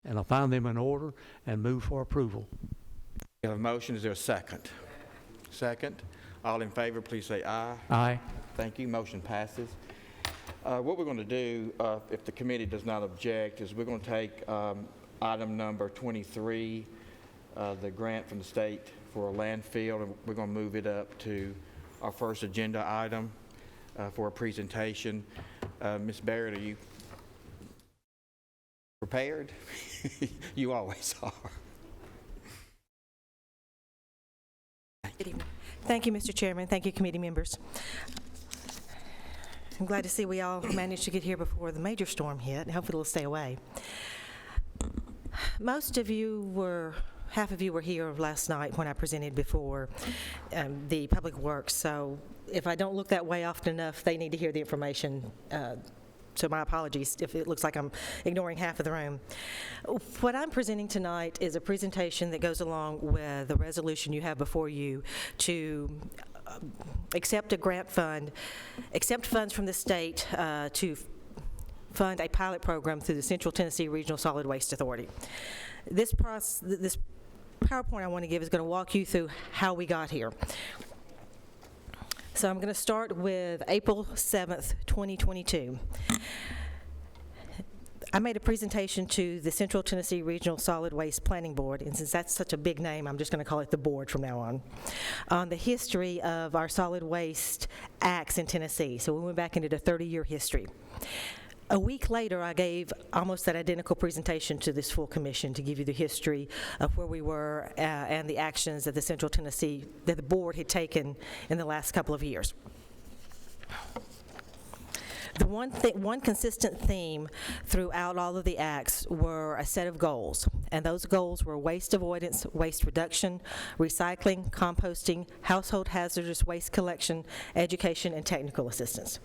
and I'll find them in order and move for approval. We have a motion. Is there a second? Second. All in favor, please say aye. Aye. Thank you. Motion passes. What we're going to do, if the committee does not object, is we're going to take item number 23, the grant from the state for a landfill, and we're going to move it up to our first agenda item for a presentation. Ms. Barrett, are you prepared? You always are. Good evening. Thank you, Mr. Chairman. Thank you, committee members. I'm glad to see we all managed to get here before the major storm hit, and hopefully it'll stay away. Most of you were, half of you were here last night when I presented before the Public Works, so if I don't look that way often enough, they need to hear the information. So my apologies if it looks like I'm ignoring half of the room. What I'm presenting tonight is a presentation that goes along with the resolution you have before you to accept a grant fund, accept funds from the state to fund a pilot program through the Central Tennessee Regional Solid Waste Authority. This PowerPoint I want to give is going to walk you through how we got here. So I'm going to start with April 7th, 2022. I made a presentation to the Central Tennessee Regional Solid Waste Planning Board, and since that's such a big name, I'm just going to call it the board from now on the history of our solid waste acts in Tennessee. So we went back into the 30-year history. A week later, I gave almost that identical presentation to this full commission to give you the history of where we were and the actions that the board had taken in the last couple of years. The one consistent theme throughout all of the acts were a set of goals, and those goals were waste avoidance, waste reduction, recycling, composting, household hazardous waste collection, education, and technical assistance.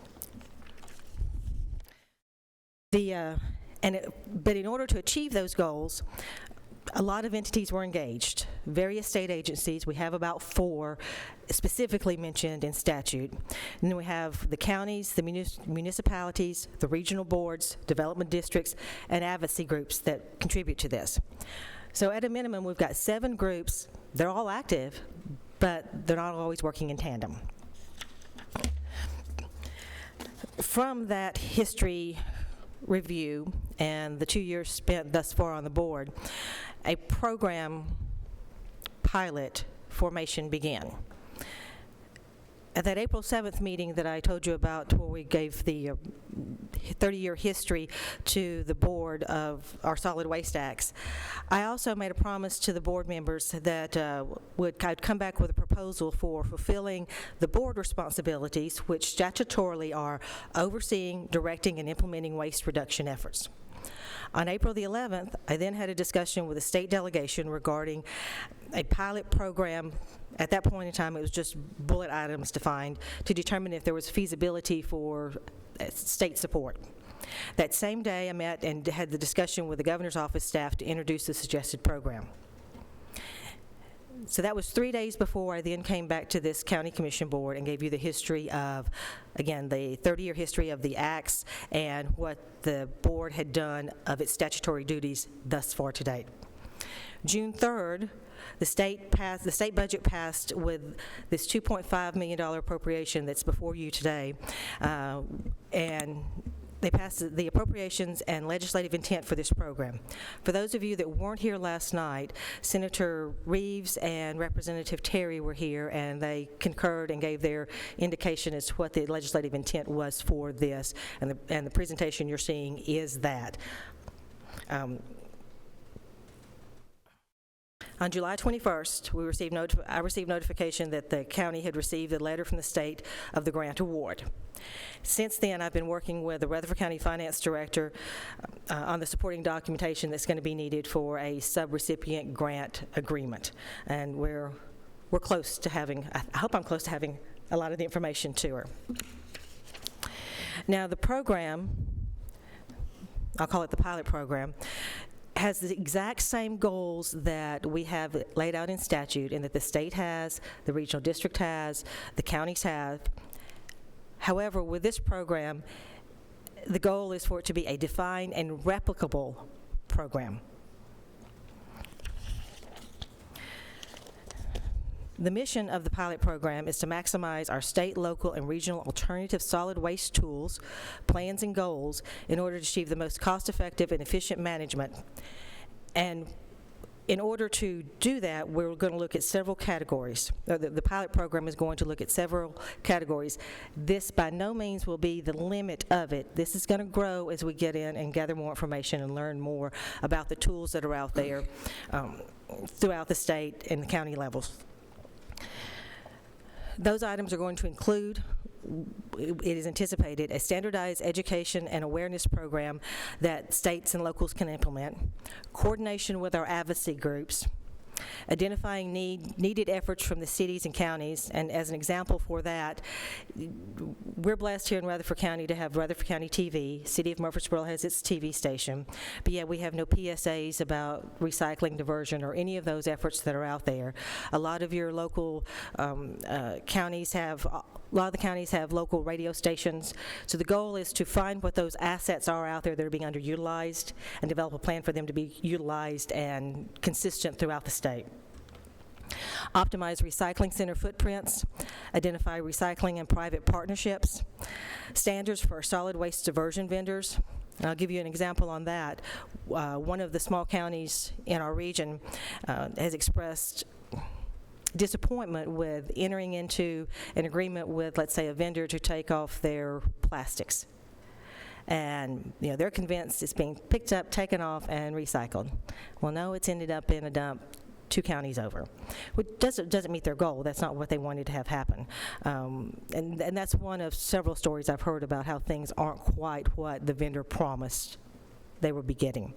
But in order to achieve those goals, a lot of entities were engaged. Various state agencies, we have about 4 specifically mentioned in statute. And then we have the counties, the municipalities, the regional boards, development districts, and advocacy groups that contribute to this. So at a minimum, we've got 7 groups. They're all active, but they're not always working in tandem. From that history review and the 2 years spent thus far on the board, a program pilot formation began. At that April 7th meeting that I told you about, where we gave the 30-year history to the board of our solid waste acts, I also made a promise to the board members that I'd come back with a proposal for fulfilling the board responsibilities, which statutorily are overseeing, directing, and implementing waste reduction efforts. On April the 11th, I then had a discussion with the state delegation regarding a pilot program. At that point in time, it was just bullet items defined to determine if there was feasibility for state support. That same day, I met and had the discussion with the governor's office staff to introduce the suggested program. So that was 3 days before I then came back to this county commission board and gave you the history of, again, the 30-year history of the acts and what the board had done of its statutory duties thus far to date. June 3rd, the state budget passed with this $2.5 million appropriation that's before you today, and they passed the appropriations and legislative intent for this program. For those of you that weren't here last night, Senator Reeves and Representative Terry were here, and they concurred and gave their indication as to what the legislative intent was for this, and the presentation you're seeing is that. On July 21st, I received notification that the county had received a letter from the state of the grant award. Since then, I've been working with the Rutherford County Finance Director on the supporting documentation that's going to be needed for a subrecipient grant agreement. And we're close to having, I hope I'm close to having a lot of the information to her. Now, the program, I'll call it the pilot program, has the exact same goals that we have laid out in statute and that the state has, the regional district has, the counties have. However, with this program, the goal is for it to be a defined and replicable program. The mission of the pilot program is to maximize our state, local, and regional alternative solid waste tools, plans, and goals in order to achieve the most cost-effective and efficient management. And in order to do that, we're going to look at several categories. The pilot program is going to look at several categories. This by no means will be the limit of it. This is going to grow as we get in and gather more information and learn more about the tools that are out there throughout the state and the county levels. Those items are going to include, it is anticipated, a standardized education and awareness program that states and locals can implement, coordination with our advocacy groups, identifying needed efforts from the cities and counties, and as an example for that, we're blessed here in Rutherford County to have Rutherford County TV. City of Murfreesboro has its TV station, but yeah, we have no PSAs about recycling, diversion, or any of those efforts that are out there. A lot of your local counties have a lot of the counties have local radio stations, so the goal is to find what those assets are out there that are being underutilized and develop a plan for them to be utilized and consistent throughout the state. Optimize recycling center footprints, identify recycling and private partnerships, standards for solid waste diversion vendors. And I'll give you an example on that. One of the small counties in our region has expressed disappointment with entering into an agreement with, let's say, a vendor to take off their plastics. And they're convinced it's being picked up, taken off, and recycled. Well, no, it's ended up in a dump 2 counties over, which doesn't meet their goal. That's not what they wanted to have happen. And that's one of several stories I've heard about how things aren't quite what the vendor promised they would be getting.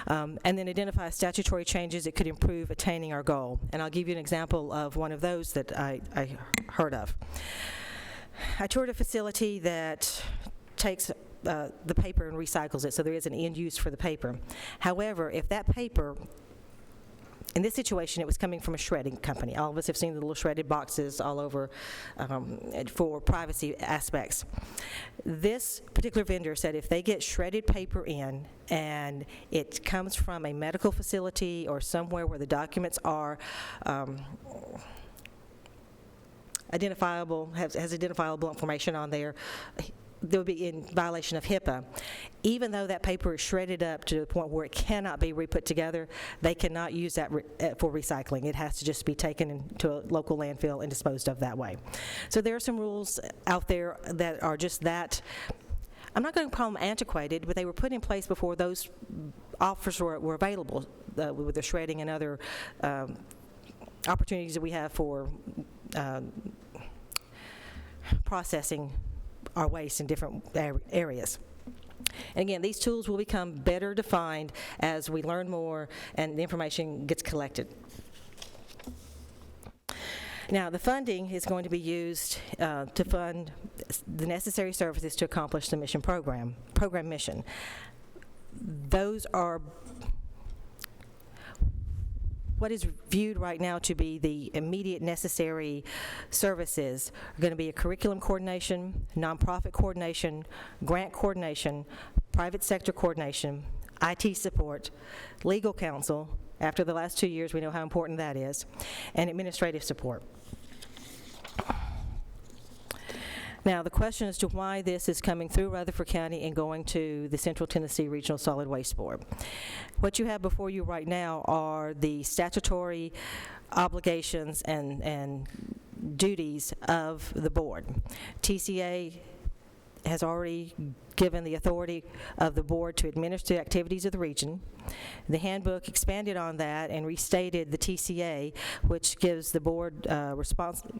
And then identify statutory changes that could improve attaining our goal. And I'll give you an example of one of those that I heard of. I toured a facility that takes the paper and recycles it, so there is an end use for the paper. However, if that paper, in this situation, it was coming from a shredding company. All of us have seen the little shredded boxes all over for privacy aspects. This particular vendor said if they get shredded paper in and it comes from a medical facility or somewhere where the documents are identifiable, has identifiable information on there, they would be in violation of HIPAA. Even though that paper is shredded up to the point where it cannot be re-put together, they cannot use that for recycling. It has to just be taken into a local landfill and disposed of that way. So there are some rules out there that are just that, I'm not going to call them antiquated, but they were put in place before those offers were available with the shredding and other opportunities that we have for processing our waste in different areas. And again, these tools will become better defined as we learn more and the information gets collected. Now, the funding is going to be used to fund the necessary services to accomplish the program mission. Those are what is viewed right now to be the immediate necessary services are going to be a curriculum coordination, nonprofit coordination, grant coordination, private sector coordination, IT support, legal counsel. After the last 2 years, we know how important that is, and administrative support. Now, the question as to why this is coming through Rutherford County and going to the Central Tennessee Regional Solid Waste Board. What you have before you right now are the statutory obligations and duties of the board. TCA has already given the authority of the board to administer the activities of the region. The handbook expanded on that and restated the TCA, which gives the board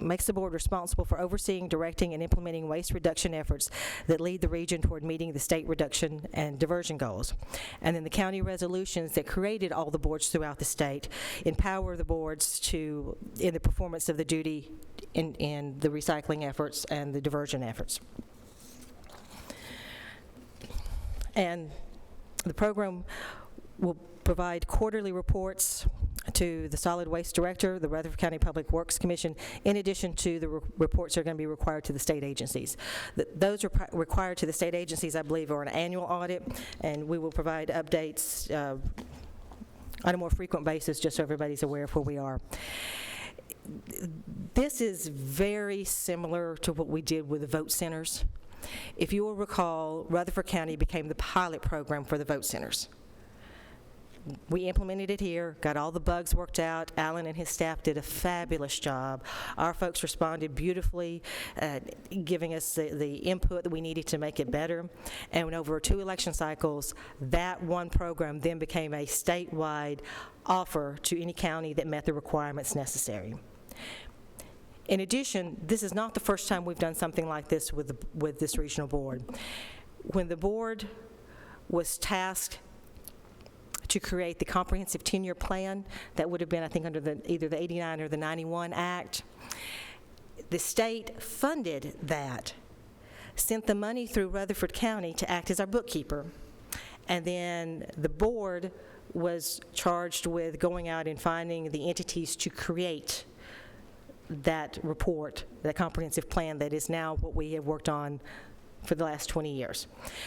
makes the board responsible for overseeing, directing, and implementing waste reduction efforts that lead the region toward meeting the state reduction and diversion goals. And then the county resolutions that created all the boards throughout the state empower the boards to, in the performance of the duty in the recycling efforts and the diversion efforts. And the program will provide quarterly reports to the Solid Waste Director, the Rutherford County Public Works Commission, in addition to the reports that are going to be required to the state agencies. Those are required to the state agencies, I believe, are an annual audit, and we will provide updates on a more frequent basis just so everybody's aware of where we are. This is very similar to what we did with the vote centers. If you will recall, Rutherford County became the pilot program for the vote centers. We implemented it here, got all the bugs worked out. Alan and his staff did a fabulous job. Our folks responded beautifully, giving us the input that we needed to make it better. And over 2 election cycles, that one program then became a statewide offer to any county that met the requirements necessary. In addition, this is not the first time we've done something like this with this regional board. When the board was tasked to create the comprehensive 10-year plan, that would have been, I think, under either the 89 or the 91 Act, the state funded that, sent the money through Rutherford County to act as our bookkeeper, and then the board was charged with going out and finding the entities to create that report, that comprehensive plan that is now what we have worked on for the last 20 years.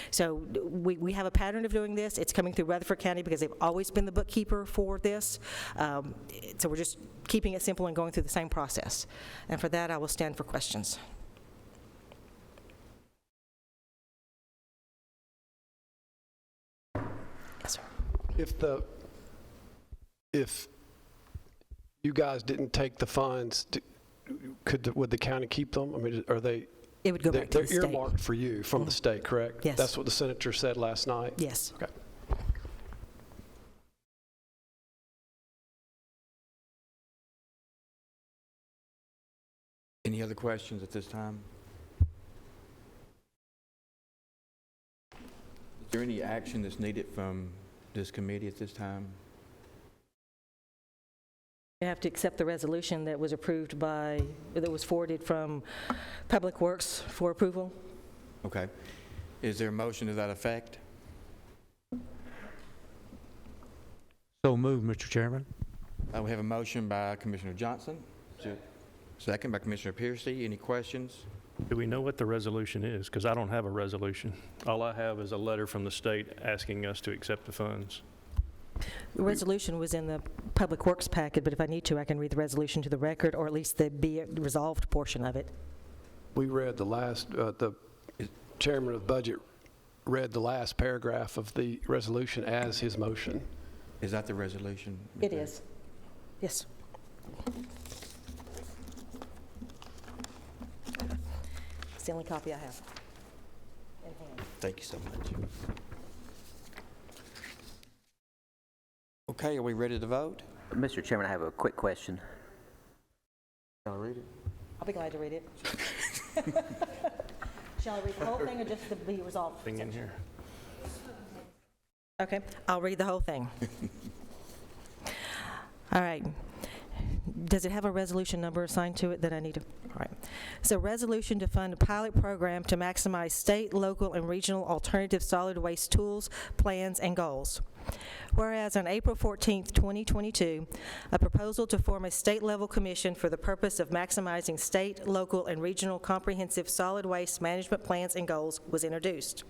So we have a pattern of doing this. It's coming through Rutherford County because they've always been the bookkeeper for this. So we're just keeping it simple and going through the same process. And for that, I will stand for questions. Yes, sir. If you guys didn't take the funds, would the county keep them? I mean, are they? It would go back to the state. They're earmarked for you from the state, correct? Yes. That's what the senator said last night? Yes. Okay. Any other questions at this time? Is there any action that's needed from this committee at this time? You have to accept the resolution that was approved that was forwarded from Public Works for approval. Okay. Is there a motion to that effect? So moved, Mr. Chairman. We have a motion by Commissioner Johnson, second by Commissioner Piercy. Any questions? Do we know what the resolution is? Because I don't have a resolution. All I have is a letter from the state asking us to accept the funds. The resolution was in the Public Works packet, but if I need to, I can read the resolution to the record, or at least the be it resolved portion of it. We read the last, the chairman of the budget read the last paragraph of the resolution as his motion. Is that the resolution? It is. Yes. It's the only copy I have in hand. Thank you so much. Okay, are we ready to vote? Mr. Chairman, I have a quick question. Shall I read it? I'll be glad to read it. Shall I read the whole thing or just the be resolved Thing in section? here. Okay, I'll read the whole thing. All right. Does it have a resolution number assigned to it that I need to? All right. So resolution to fund a pilot program to maximize state, local, and regional alternative solid waste tools, plans, and goals. Whereas on April 14th, 2022, a proposal to form a state-level commission for the purpose of maximizing state, local, and regional comprehensive solid waste management plans and goals was introduced.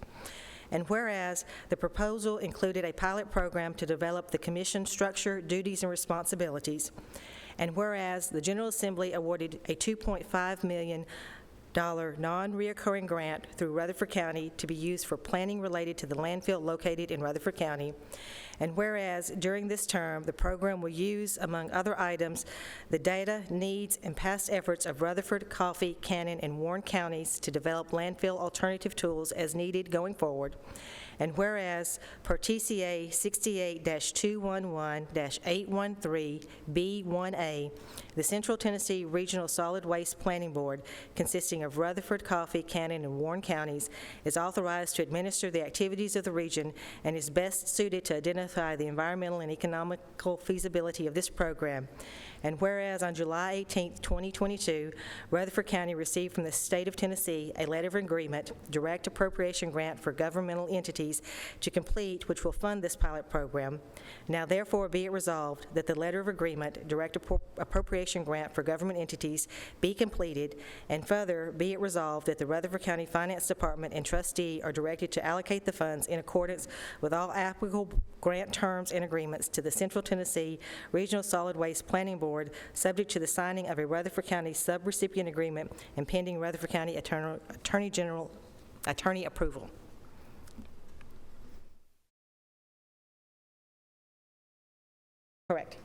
And whereas the proposal included a pilot program to develop the commission structure, duties, and responsibilities, and whereas the General Assembly awarded a $2.5 million non-reoccurring grant through Rutherford County to be used for planning related to the landfill located in Rutherford County, and whereas during this term, the program will use, among other items, the data, needs, and past efforts of Rutherford, Coffee, Cannon, and Warren counties to develop landfill alternative tools as needed going forward, and whereas per TCA 68-211-813B1A, the Central Tennessee Regional Solid Waste Planning Board, consisting of Rutherford, Coffee, Cannon, and Warren counties, is authorized to administer the activities of the region and is best suited to identify the environmental and economical feasibility of this program. And whereas on July 18, 2022, Rutherford County received from the state of Tennessee a letter of agreement, direct appropriation grant for governmental entities entities to complete, which will fund this pilot program. Now therefore be it resolved that the letter of agreement, direct appropriation grant for government entities be completed, and further be it resolved that the Rutherford County Finance Department and trustee are directed to allocate the funds in accordance with all applicable grant terms and agreements to the Central Tennessee Regional Solid Waste Planning Board, subject to the signing of a Rutherford County subrecipient agreement and pending Rutherford County Attorney approval. Correct.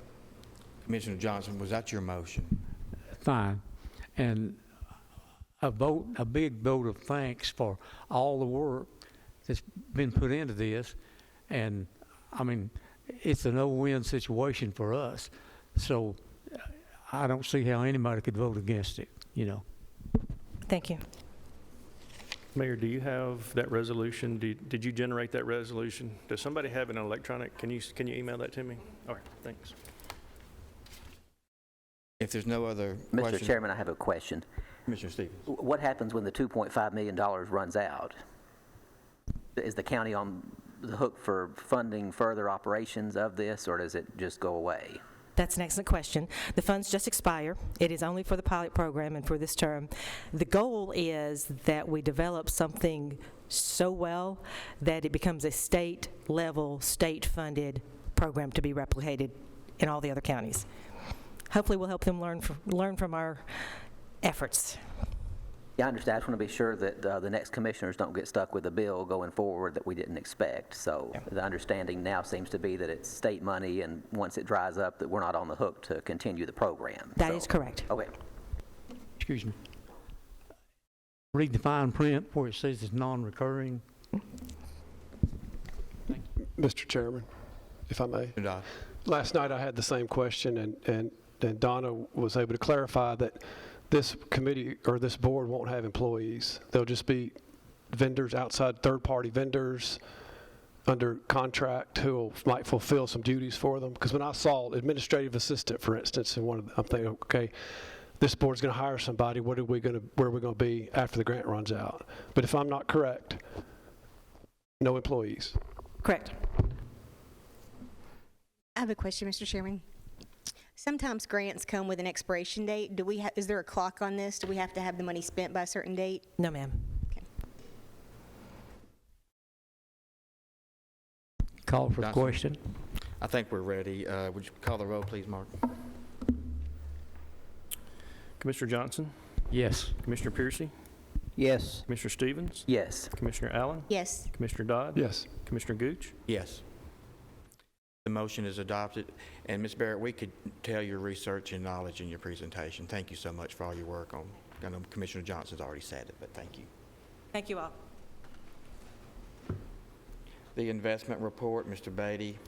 Commissioner Johnson, was that your motion? Fine. And a big vote of thanks for all the work that's been put into this. And, I mean, it's a no-win situation for us. So I don't see how anybody could vote against it, you know. Thank you. Mayor, do you have that resolution? Did you generate that resolution? Does somebody have an electronic? Can you email that to me? All right, thanks. If there's no other Mr. questions. Chairman, I have a question. Commissioner Stevens. What happens when the $2.5 million runs out? Is the county on the hook for funding further operations of this, or does it just go away? That's an excellent question. The funds just expire. It is only for the pilot program and for this term. The goal is that we develop something so well that it becomes a state-level, state-funded program to be replicated in all the other counties. Hopefully we'll help them learn from our efforts. Yeah, I understand. I just want to be sure that the next commissioners don't get stuck with a bill going forward that we didn't expect. So the understanding now seems to be that it's state money, and once it dries up, that we're not on the hook to continue the program. That is correct. Okay. Excuse me. Read the fine print where it says it's non-recurring. Mr. Chairman, if I may. Last night I had the same question, and Donna was able to clarify that this committee or this board won't have employees. They'll just be vendors, outside third-party vendors under contract who might fulfill some duties for them. Because when I saw administrative assistant, for instance, and I'm thinking, okay, this board's going to hire somebody. Where are we going to be after the grant runs out? But if I'm not correct, no employees. Correct. I have a question, Mr. Chairman. Sometimes grants come with an expiration date. Is there a clock on this? Do we have to have the money spent by a certain date? No, ma'am. Okay. Call for the Johnson. question. I think we're ready. Would you call the roll, please, Mark? Commissioner Johnson? Yes. Commissioner Piercy? Yes. Commissioner Stevens? Yes. Commissioner Allen? Yes. Commissioner Dodd? Yes. Commissioner Gooch? Yes. The motion is adopted. And Ms. Barrett, we could tell your research and knowledge in your presentation. Thank you so much for all your work on, I know Commissioner Johnson's already said it, but thank you. Thank you all. The investment report, Mr. Beatty.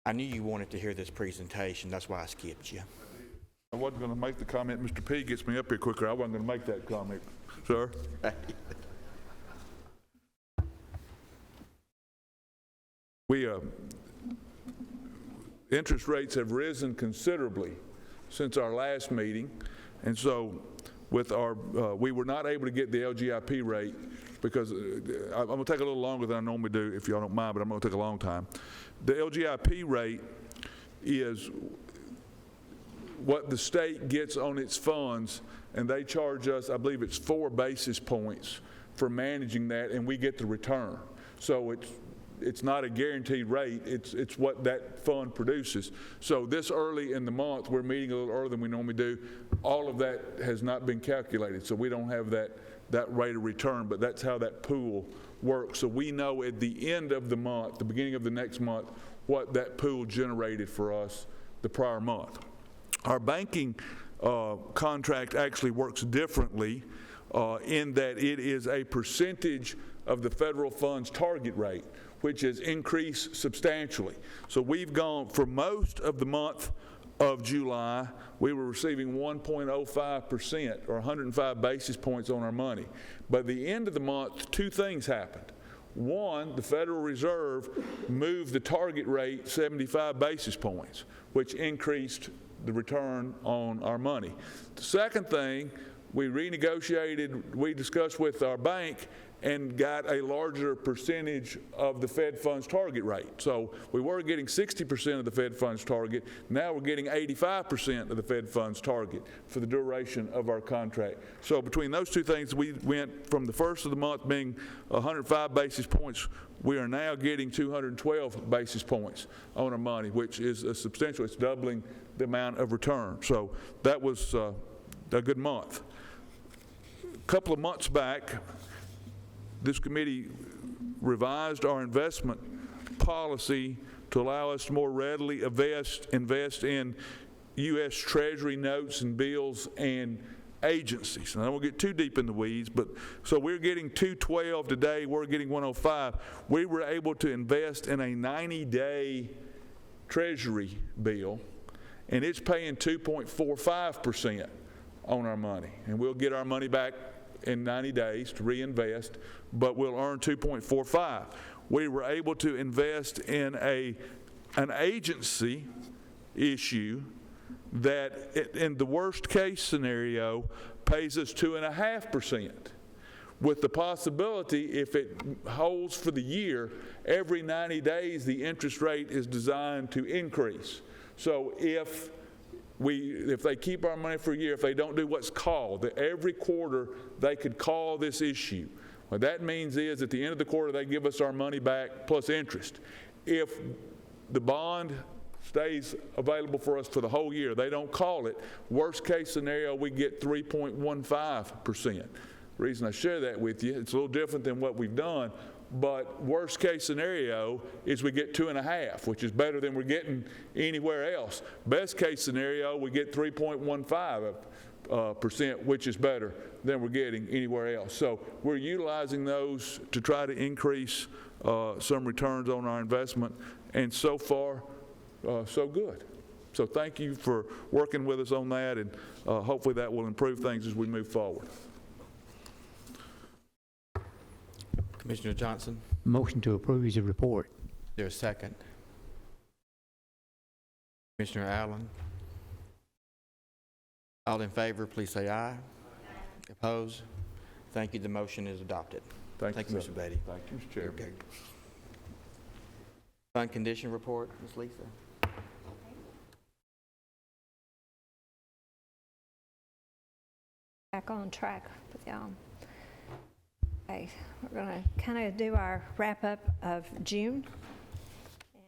I knew you wanted to hear this presentation. That's why I skipped you. I wasn't going to make the comment. Mr. P gets me up here quicker. I wasn't going to make that comment, sir. Interest rates have risen considerably since our last meeting, and so with our, we were not able to get the LGIP rate because I'm going to take a little longer than I normally do, if y'all don't mind, but I'm going to take a long time. The LGIP rate is what the state gets on its funds, and they charge us, I believe it's 4 basis points for managing that, and we get the return. So it's not a guaranteed rate, it's what that fund produces. So this early in the month, we're meeting a little earlier than we normally do. All of that has not been calculated, so we don't have that rate of return, but that's how that pool works. So we know at the end of the month, the beginning of the next month, what that pool generated for us the prior month. Our banking contract actually works differently in that it is a percentage of the federal funds target rate, which has increased substantially. So we've gone, for most of the month of July, we were receiving 1.05% or 105 basis points on our money. By the end of the month, 2 things happened. One, the Federal Reserve moved the target rate 75 basis points, which increased the return on our money. The second thing, we renegotiated, we discussed with our bank, and got a larger percentage of the Fed funds target rate. So we were getting 60% of the Fed funds target. Now we're getting 85% of the Fed funds target for the duration of our contract. So between those two things, we went from the first of the month being 105 basis points. We are now getting 212 basis points on our money, which is a substantial. It's doubling the amount of return. So that was a good month. A couple of months back, this committee revised our investment policy to allow us to more readily invest in U.S. Treasury notes and bills and agencies. And I don't want to get too deep in the weeds, but so we're getting 212 today, we're getting 105. We were able to invest in a 90-day Treasury bill, and it's paying 2.45% on our money. And we'll get our money back in 90 days to reinvest, but we'll earn 2.45. We were able to invest in an agency issue that in the worst case scenario pays us 2.5%, with the possibility, if it holds for the year, every 90 days the interest rate is designed to increase. So if they keep our money for a year, if they don't do what's called, that every quarter they could call this issue. What that means is at the end of the quarter they give us our money back plus interest. If the bond stays available for us for the whole year, they don't call it, worst case scenario we get 3.15%. The reason I share that with you, it's a little different than what we've done, but worst case scenario is we get 2.5, which is better than we're getting anywhere else. Best case scenario, we get 3.15%, which is better than we're getting anywhere else. So we're utilizing those to try to increase some returns on our investment, and so far, so good. So thank you for working with us on that, and hopefully that will improve things as we move forward. Commissioner Johnson, Motion to approve is a report. is there a second? Commissioner Allen? All in favor, please say aye. Opposed? Thank you. The motion is adopted. Thank you, Mr. sir. Beatty. Thank you, Mr. Chairman. Okay. Fund condition report, Ms. Lisa. Back on track with y'all. Okay, we're going to kind of do our wrap-up of June,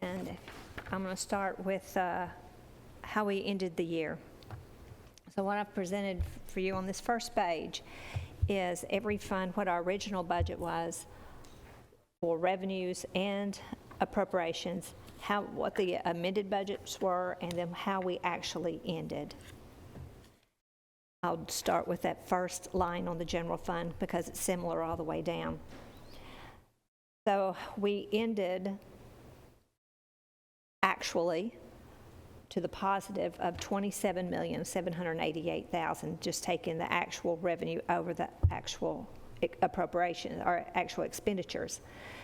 and I'm going to start with how we ended the year. So what I've presented for you on this first page is every fund, what our original budget was for revenues and appropriations, what the amended budgets were, and then how we actually ended. I'll start with that first line on the general fund because it's similar all the way down. So we ended actually to the positive of $27,788,000, just taking the actual revenue over the actual appropriation or actual expenditures.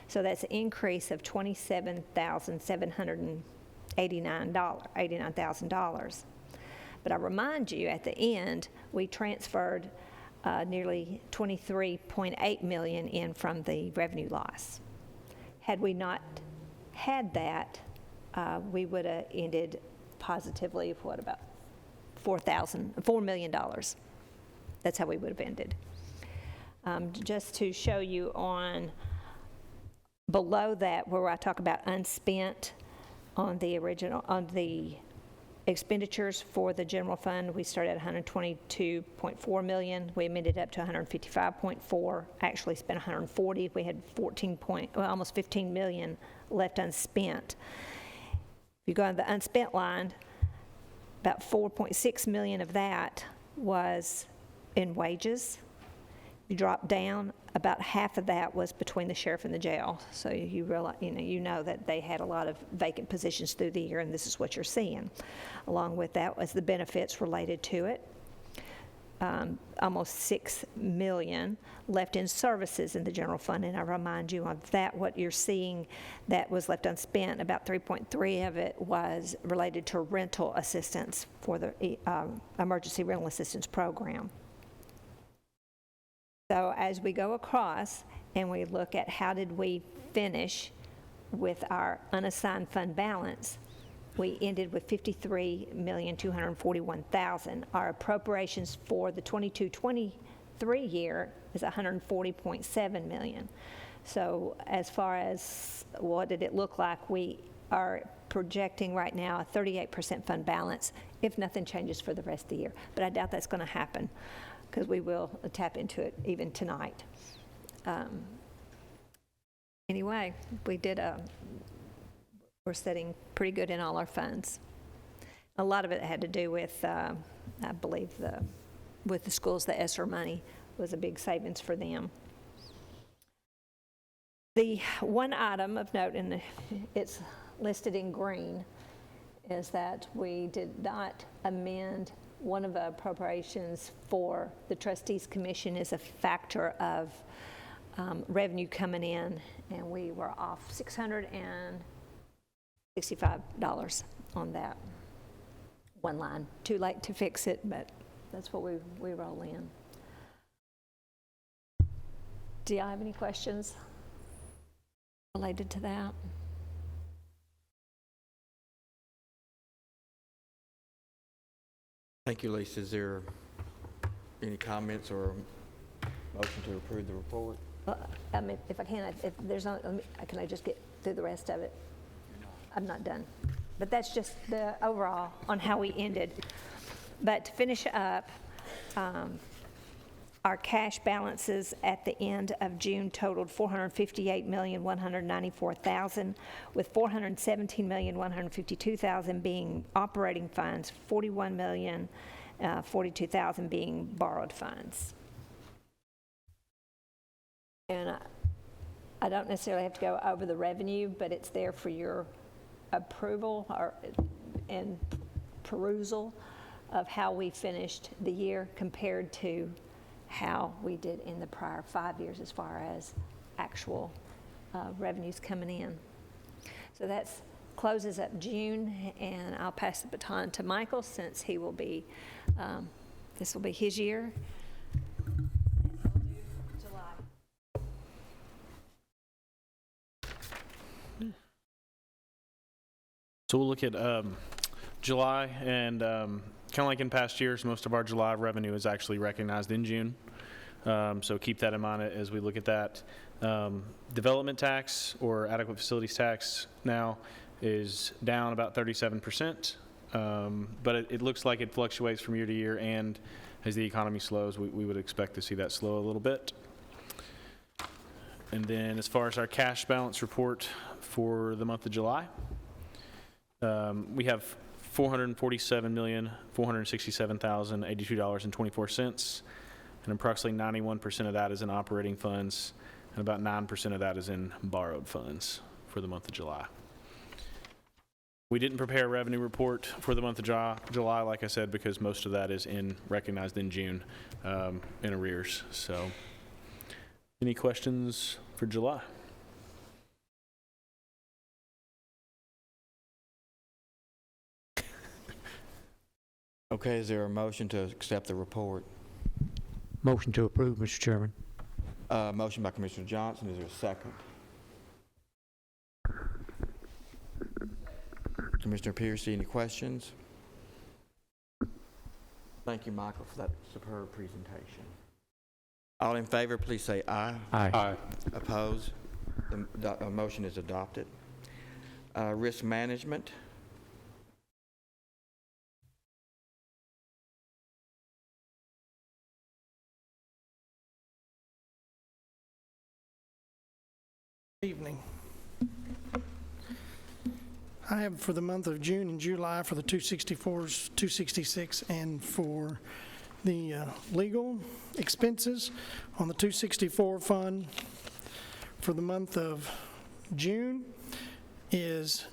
So that's an increase of $27,789,000. But I remind you, at the end, we transferred nearly $23.8 million in from the revenue loss. Had we not had that, we would have ended positively, what, about $4 million. That's how we would have ended. Just to show you on below that, where I talk about unspent on the original, on the expenditures for the general fund, we started at $122.4 million. We amended up to $155.4. Actually spent $140. We had almost $15 million left unspent. If you go on the unspent line, about $4.6 million of that was in wages. You drop down, about half of that was between the sheriff and the jail. So you realize, you know that they had a lot of vacant positions through the year, and this is what you're seeing. Along with that was the benefits related to it. Almost $6 million left in services in the general fund, and I remind you of that, what you're seeing that was left unspent, about 3.3 of it was related to rental assistance for the emergency rental assistance program. So as we go across, and we look at how did we finish with our unassigned fund balance, we ended with $53,241,000. Our appropriations for the 22-23 year is $140.7 million. So as far as what did it look like, we are projecting right now a 38% fund balance if nothing changes for the rest of the year. But I doubt that's going to happen because we will tap into it even tonight. Anyway, we're sitting pretty good in all our funds. A lot of it had to do with, I believe, with the schools, the ESSER money was a big savings for them. The one item of note, and it's listed in green, is that we did not amend one of the appropriations for the trustees commission as a factor of revenue coming in, and we were off $665 on that one line. Too late to fix it, but that's what we roll in. Do y'all have any questions related to that? Thank you, Lisa. Is there any comments or motion to approve the report? I mean, if I can, if there's not, can I just get through the rest of it? I'm not done. But that's just the overall on how we ended. But to finish up, our cash balances at the end of June totaled $458,194,000, with $417,152,000 being operating funds, $41,042,000 being borrowed funds. And I don't necessarily have to go over the revenue, but it's there for your approval and perusal of how we finished the year compared to how we did in the prior 5 years as far as actual revenues coming in. So that closes up June, and I'll pass the baton to Michael since he will be, this will be his year. So we'll look at July, and kind of like in past years, most of our July revenue is actually recognized in June. So keep that in mind as we look at that. Development tax or adequate facilities tax now is down about 37%, but it looks like it fluctuates from year to year, and as the economy slows, we would expect to see that slow a little bit. And then as far as our cash balance report for the month of July, we have $447,467,082.24, and approximately 91% of that is in operating funds, and about 9% of that is in borrowed funds for the month of July. We didn't prepare a revenue report for the month of July, like I said, because most of that is recognized in June in arrears. So, any questions for July? Okay, is there a motion to accept the report? Motion to approve, Mr. Chairman. Motion by Commissioner Johnson. Is there a second? Commissioner Piercy, any questions? Thank you, Michael, for that superb presentation. All in favor, please say aye. Aye. Aye. Opposed? The motion is adopted. Risk management. Evening. I have for the month of June and July for the 264s, 266, and for the legal expenses on the 264 fund for the month of June is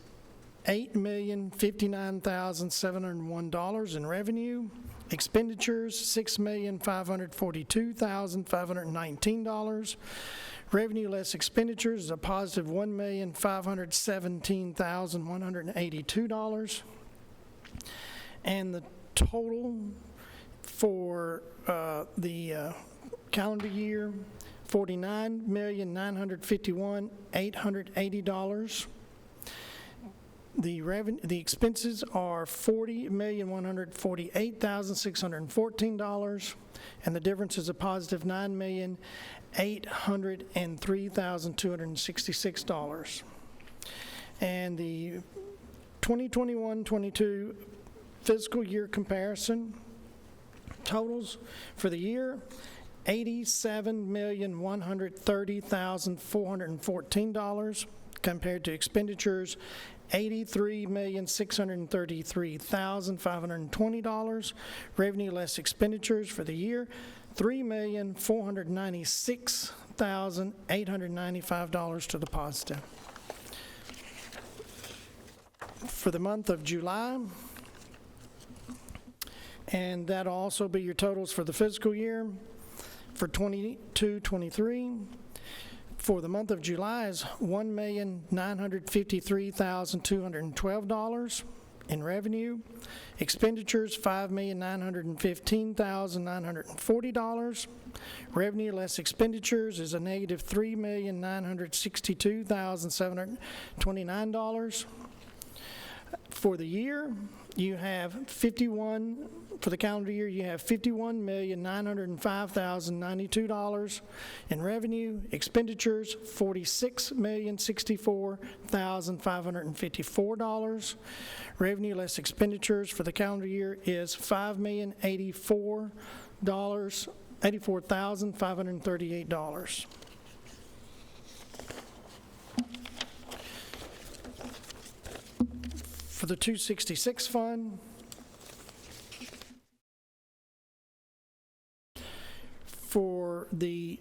$8,059,701 in revenue. Expenditures, $6,542,519. Revenue less expenditures is a positive $1,517,182. And the total for the calendar year $49,951,880. The expenses are $40,148,614, and the difference is a positive $9,803,266. And the 2021-22 fiscal year comparison totals for the year: $87,130,414 compared to expenditures $83,633,520. Revenue less expenditures for the year, $3,496,895 to the positive. For the month of July, and that'll also be your totals for the fiscal year for 22-23. For the month of July is $1,953,212 in revenue. Expenditures, $5,915,940. Revenue less expenditures is a negative $3,962,729. For the year, you have for the calendar year, you have $51,905,092 in revenue. Expenditures, $46,064,554. Revenue less expenditures for the calendar year is $5,084,538. For the 266 fund, for the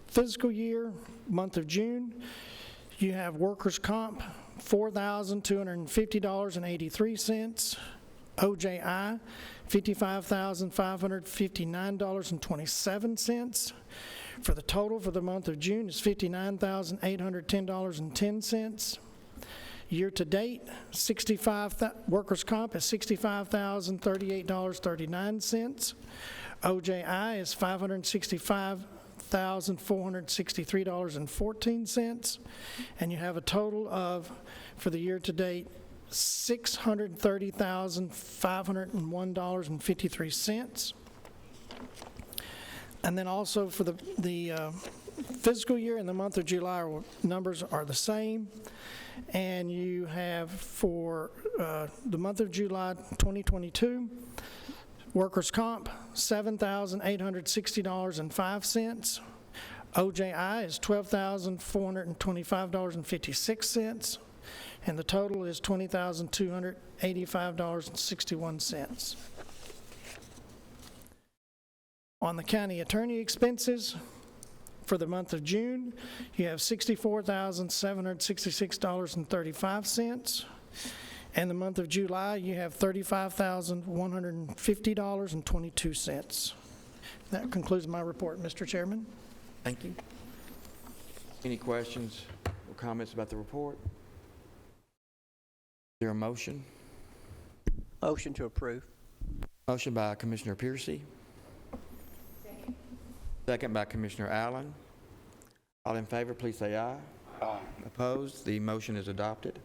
fiscal year, month of June, you have workers' comp, $4,250.83. OJI, $55,559.27. For the total for the month of June is $59,810.10. Year-to-date, workers' comp is $65,038.39. OJI is $565,463.14. And you have a total of, for the year-to-date, $630,501.53. And then also for the fiscal year in the month of July, numbers are the same. And you have for the month of July 2022, workers' comp, $7,860.05. OJI is $12,425.56. And the total is $20,285.61. On the county attorney expenses, for the month of June, you have $64,766.35. And the month of July, you have $35,150.22. That concludes my report, Mr. Chairman. Thank you. Any questions or comments about the report? Is there a motion? Motion to approve. Motion by Commissioner Piercy. Second by Commissioner Allen. All in favor, please say aye. Aye. Opposed? The motion is adopted.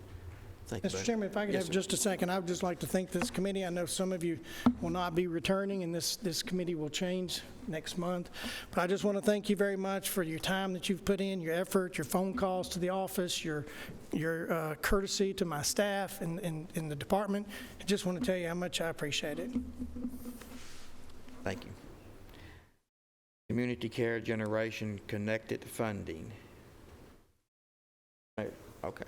Thank you, Mr. Chairman, if I could Yes, have sir. just a second, I would just like to thank this committee. I know some of you will not be returning, and this committee will change next month. But I just want to thank you very much for your time that you've put in, your effort, your phone calls to the office, your courtesy to my staff in the department. I just want to tell you how much I appreciate it. Thank you. Community Care Generation Connected Funding. Right, okay.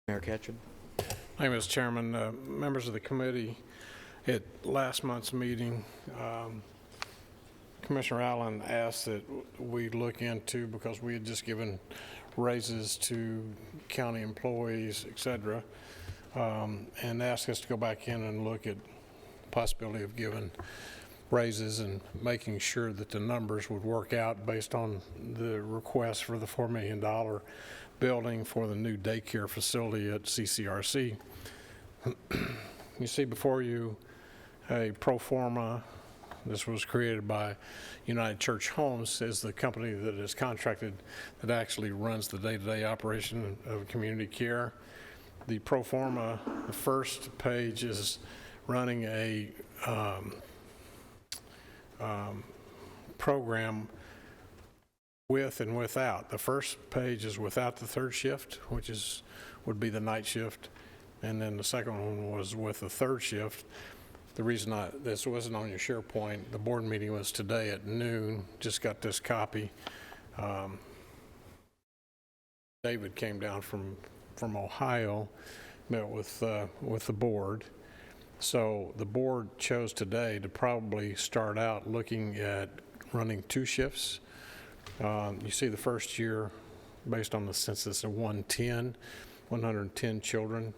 Mayor Ketchum. Thank you, Mr. Chairman, members of the committee. At last month's meeting, Commissioner Allen asked that we look into, because we had just given raises to county employees, et cetera, and asked us to go back in and look at possibility of giving raises and making sure that the numbers would work out based on the request for the $4 million building for the new daycare facility at CCRC. You see before you a pro forma. This was created by United Church Homes, is the company that is contracted that actually runs the day-to-day operation of community care. The pro forma, the first page is running a program with and without. The first page is without the third shift, which would be the night shift, and then the second one was with the third shift. The reason this wasn't on your SharePoint, the board meeting was today at noon, just got this copy. David came down from Ohio, met with the board. So the board chose today to probably start out looking at running 2 shifts. You see the first year, based on the census of 110 children.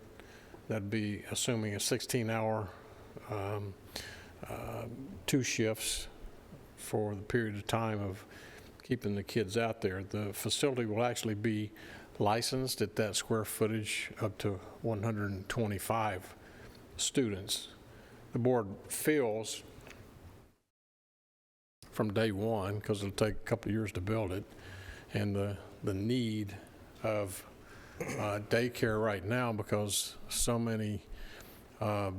That'd be assuming a 16-hour 2 shifts for the period of time of keeping the kids out there. The facility will actually be licensed at that square footage up to 125 students. The board feels from day one, because it'll take a couple of years to build it, and the need of daycare right now, because so many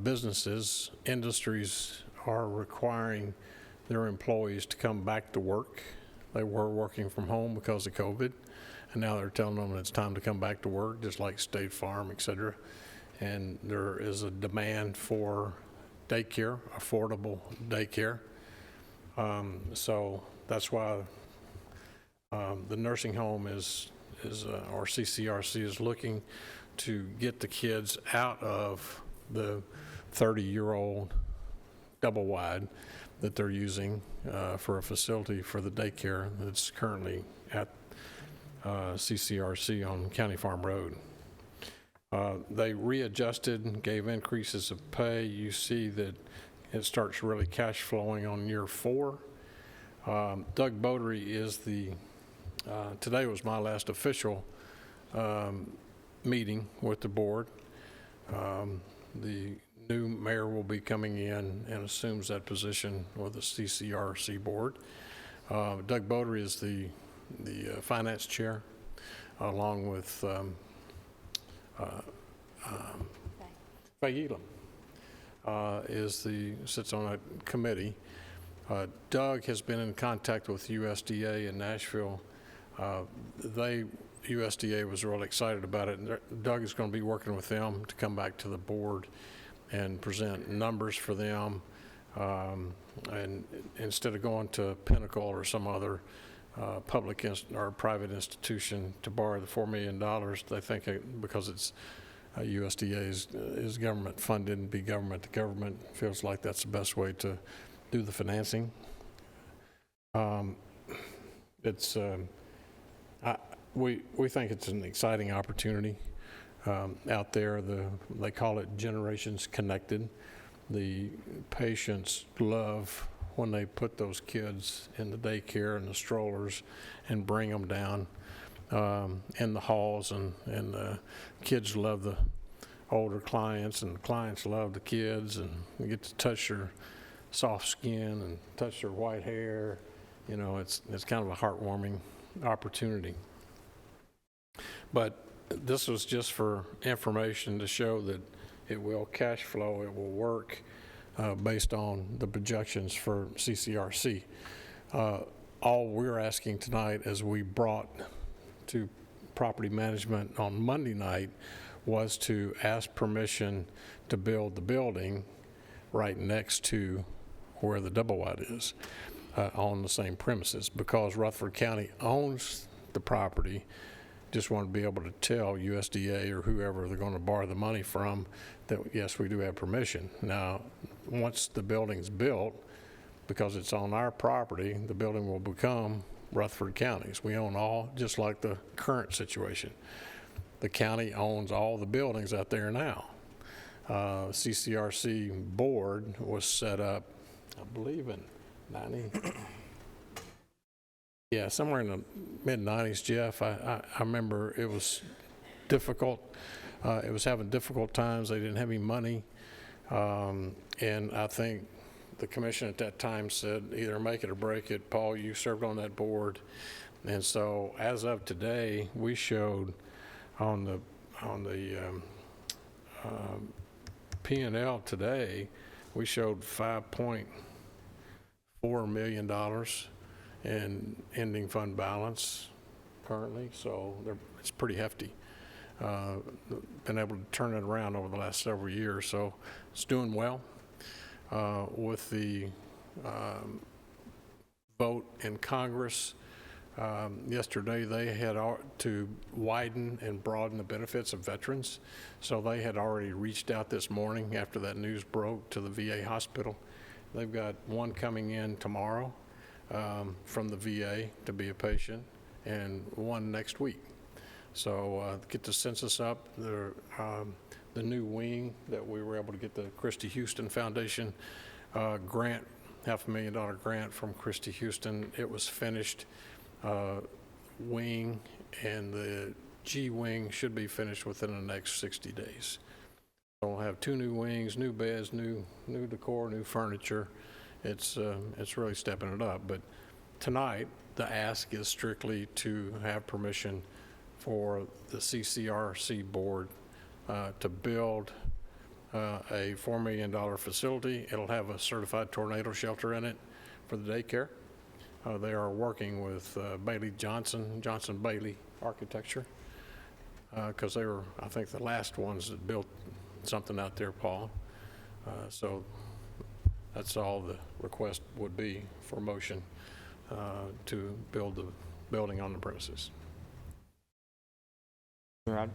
businesses, industries are requiring their employees to come back to work. They were working from home because of COVID, and now they're telling them it's time to come back to work, just like State Farm, et cetera. And there is a demand for daycare, affordable daycare. So that's why the nursing home or CCRC is looking to get the kids out of the 30-year-old double wide that they're using for a facility for the daycare that's currently at CCRC on County Farm Road. They readjusted and gave increases of pay. You see that it starts really cash flowing on year 4. Doug Bodery is today was my last official meeting with the board. The new mayor will be coming in and assumes that position with the CCRC board. Doug Bodery is the finance chair, along with Faye Elam sits on a committee. Doug has been in contact with USDA in Nashville. USDA was really excited about it. And Doug is going to be working with them to come back to the board and present numbers for them. And instead of going to Pinnacle or some other public or private institution to borrow the $4 million, they think because it's USDA is government funded and be government to government, feels like that's the best way to do the financing. We think it's an exciting opportunity out there. They call it Generations Connected. The patients love when they put those kids in the daycare and the strollers and bring them down in the halls, and the kids love the older clients, and the clients love the kids, and you get to touch their soft skin and touch their white hair. You know, it's kind of a heartwarming opportunity. But this was just for information to show that it will cash flow, it will work based on the projections for CCRC. All we're asking tonight, as we brought to property management on Monday night, was to ask permission to build the building right next to where the double wide is on the same premises, because Rutherford County owns the property. Just want to be able to tell USDA or whoever they're going to borrow the money from that, yes, we do have permission. Now, once the building's built, because it's on our property, the building will become Rutherford County's. We own all, just like the current situation. The county owns all the buildings out there now. CCRC board was set up, I believe in 90, yeah, somewhere in the mid-90s, Jeff. I remember it was difficult. It was having difficult times. They didn't have any money. And I think the commission at that time said, either make it or break it. Paul, you served on that board. And so as of today, we showed on the P&L today, we showed $5.4 million in ending fund balance currently, so it's pretty hefty. Been able to turn it around over the last several years, so it's doing well. With the vote in Congress yesterday, they had to widen and broaden the benefits of veterans. So they had already reached out this morning after that news broke to the VA hospital. They've got one coming in tomorrow from the VA to be a patient, and one next week. So get the census up. The new wing that we were able to get the Christie Houston Foundation grant, $500,000 grant from Christie Houston. It was finished wing, and the G wing should be finished within the next 60 days. So we'll have 2 new wings, new beds, new decor, new furniture. It's really stepping it up. But tonight, the ask is strictly to have permission for the CCRC board to build a $4 million facility. It'll have a certified tornado shelter in it for the daycare. They are working with Bailey Johnson Bailey Architecture, because they were, I think, the last ones that built something out there, Paul. So that's all the request would be for motion to build the building on the premises.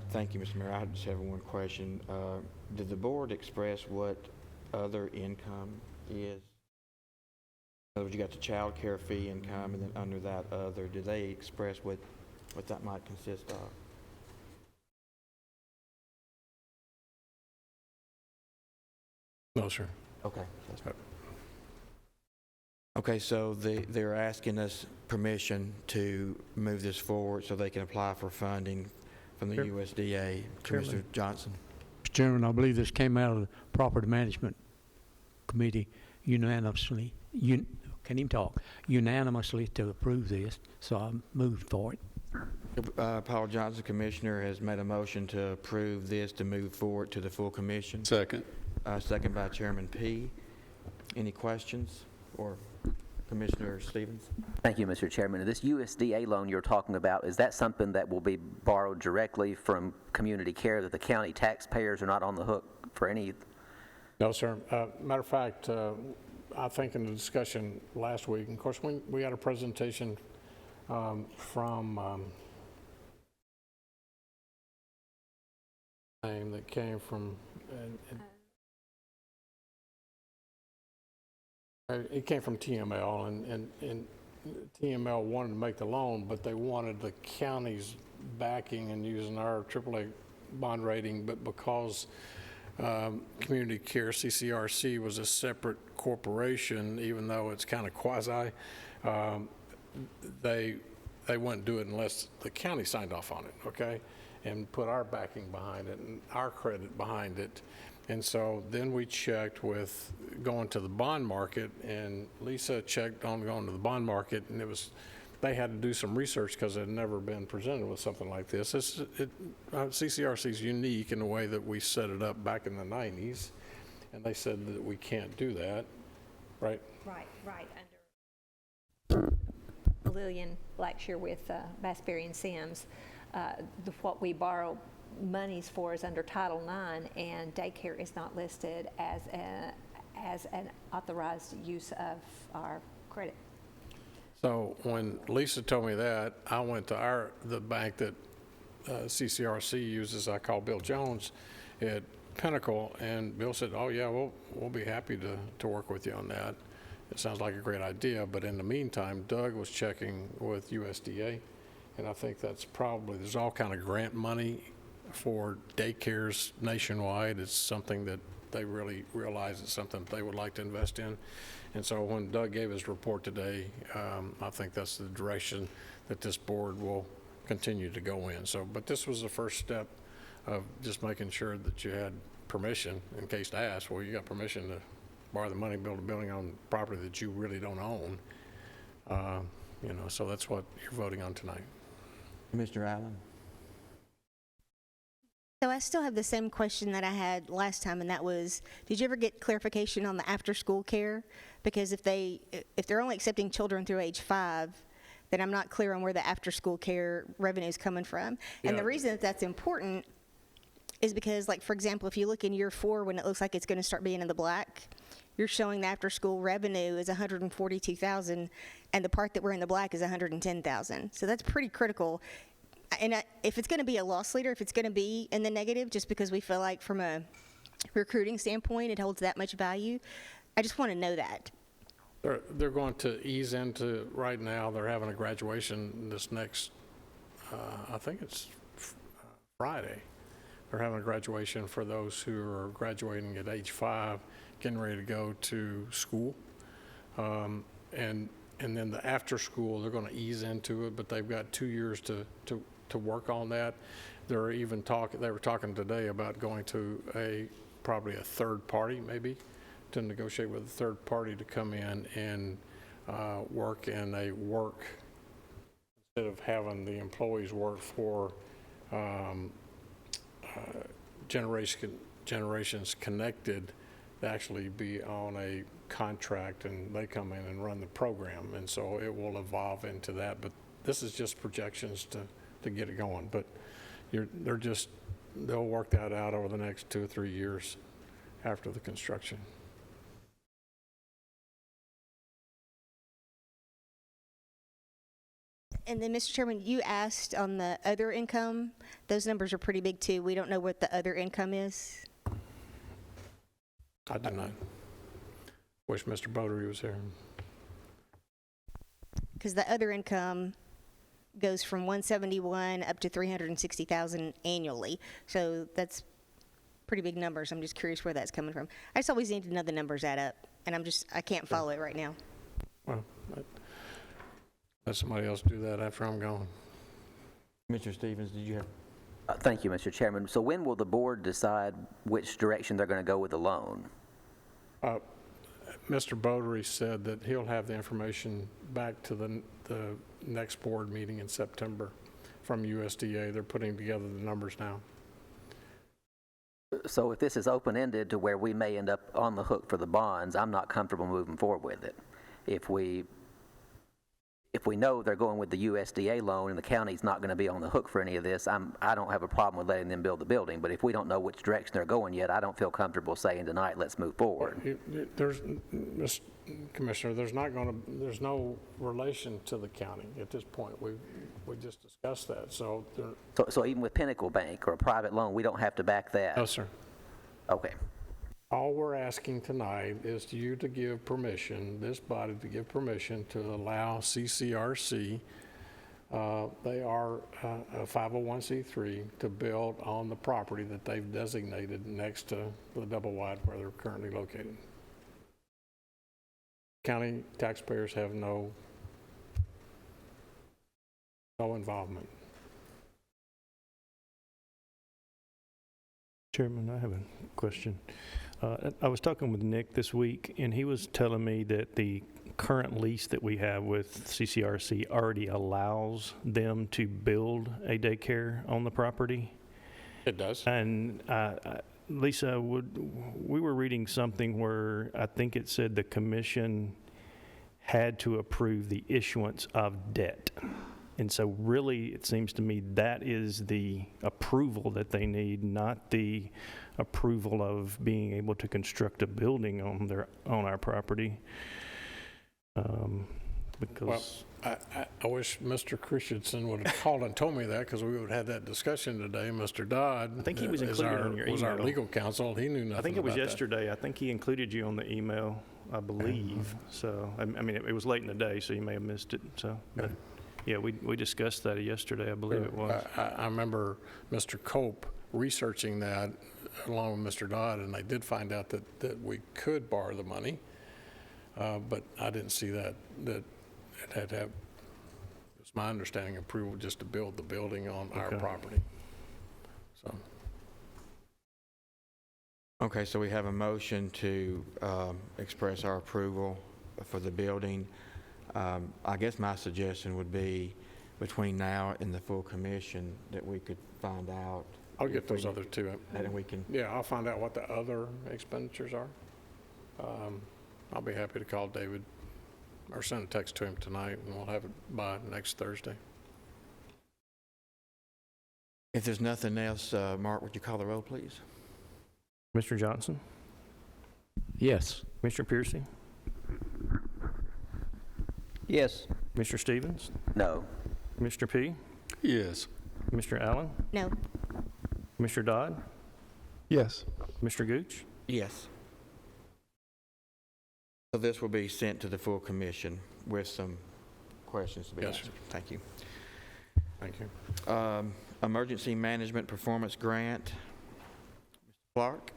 Thank you, Mr. Mayor. I just have one question. Did the board express what other income is? In other words, you got the child care fee income, and then under that other, did they express what that might consist of? No, sir. Okay. Okay, so they're asking us permission to move this forward so they can apply for funding from the USDA. Commissioner Johnson. Mr. Chairman, I believe this came out of the Property Management Committee unanimously, unanimously to approve this, so I moved for it. Paul Johnson, Commissioner, has made a motion to approve this to move forward to the full commission. Second. Second by Chairman P. Any questions? Or Commissioner Stevens? Thank you, Mr. Chairman. This USDA loan you're talking about, is that something that will be borrowed directly from community care, that the county taxpayers are not on the hook for any? No, sir. Matter of fact, I think in the discussion last week, and of course, we had a presentation from name that came from it came from TML, and TML wanted to make the loan, but they wanted the county's backing and using our AAA bond rating, but because Community Care CCRC was a separate corporation, even though it's kind of quasi, they wouldn't do it unless the county signed off on it, okay, and put our backing behind it and our credit behind it. And so then we checked with going to the bond market, and Lisa checked on going to the bond market, and they had to do some research because it had never been presented with something like this. CCRC is unique in the way that we set it up back in the 90s, and they said that we can't do that, right? Right. Under Lillian Blackshear with Bassberry and Sims, what we borrow monies for is under Title IX, and daycare is not listed as an authorized use of our credit. So when Lisa told me that, I went to the bank that CCRC uses. I called Bill Jones at Pinnacle, and Bill said, oh, yeah, we'll be happy to work with you on that. It sounds like a great idea, but in the meantime, Doug was checking with USDA, and I think that's probably, there's all kind of grant money for daycares nationwide. It's something that they really realize it's something that they would like to invest in. And so when Doug gave his report today, I think that's the direction that this board will continue to go in. So, but this was the first step of just making sure that you had permission in case to ask. Well, you got permission to borrow the money, build a building on property that you really don't own. You know, so that's what you're voting on tonight. Mr. Allen? So I still have the same question that I had last time, and that was, did you ever get clarification on the after-school care? Because if they're only accepting children through age 5, then I'm not clear on where the after-school care revenue is coming from. And the reason that that's important is because, like, for example, if you look in year 4 when it looks like it's going to start being in the black, you're showing the after-school revenue is $142,000, and the part that we're in the black is $110,000. So that's pretty critical. And if it's going to be a loss leader, if it's going to be in the negative, just because we feel like from a recruiting standpoint it holds that much value, I just want to know that. They're going to ease into, right now, they're having a graduation this next, I think it's Friday. They're having a graduation for those who are graduating at age 5, getting ready to go to school. And then the after school, they're going to ease into it, but they've got 2 years to work on that. They were talking today about going to probably a third party, maybe, to negotiate with a third party to come in and work in instead of having the employees work for Generations Connected, to actually be on a contract, and they come in and run the program, and so it will evolve into that. But this is just projections to get it going. But they'll work that out over the next 2 or 3 years after the construction. And then, Mr. Chairman, you asked on the other income. Those numbers are pretty big, too. We don't know what the other income is. I do not. Wish Mr. Bodery was here. Because the other income goes from 171 up to 360,000 annually. So that's pretty big numbers. I'm just curious where that's coming from. I just always need to know the numbers add up, and I can't follow it right now. Well, let somebody else do that after I'm gone. Mr. Stevens, did you have? Thank you, Mr. Chairman. So when will the board decide which direction they're going to go with the loan? Mr. Bodery said that he'll have the information back to the next board meeting in September from USDA. They're putting together the numbers now. So if this is open-ended to where we may end up on the hook for the bonds, I'm not comfortable moving forward with it. If we know they're going with the USDA loan and the county's not going to be on the hook for any of this, I don't have a problem with letting them build the building. But if we don't know which direction they're going yet, I don't feel comfortable saying tonight, let's move forward. Commissioner, there's no relation to the county at this point. We just discussed that. So even with Pinnacle Bank or a private loan, we don't have to back that? No, sir. Okay. All we're asking tonight is you to give permission, this body to give permission to allow CCRC, they are a 501c3, to build on the property that they've designated next to the double wide where they're currently located. County taxpayers have no involvement. Chairman, I have a question. I was talking with Nick this week, and he was telling me that the current lease that we have with CCRC already allows them to build a daycare on the property. It does. And Lisa, we were reading something where I think it said the commission had to approve the issuance of debt. And so really, it seems to me that is the approval that they need, not the approval of being able to construct a building on our property. Because I wish Mr. Christensen would have called and told me that, because we would have had that discussion today. Mr. Dodd. I think he was is included on your Was our email. legal counsel. He knew nothing about that. I think it was yesterday. I think he included you on the email, I believe. So, I mean, it was late in the day, so you may have missed it. So, but, yeah, we discussed that yesterday, I believe it was. I remember Mr. Cope researching that along with Mr. Dodd, and they did find out that we could borrow the money, but I didn't see that it had to have, it's my understanding, approval just to build the building on our property. So. Okay, so we have a motion to express our approval for the building. I guess my suggestion would be between now and the full commission that we could find out. I'll get those other two. And we can. Yeah, I'll find out what the other expenditures are. I'll be happy to call David or send a text to him tonight, and we'll have it by next Thursday. If there's nothing else, Mark, would you call the roll, please? Mr. Johnson? Yes. Mr. Piercy? Yes. Mr. Stevens? No. Mr. P? Yes. Mr. Allen? No. Mr. Dodd? Yes. Mr. Gooch? Yes. So this will be sent to the full commission with some questions to be Yes, answered. Thank you. Thank you. Emergency Management Performance Grant. Mr. Clark?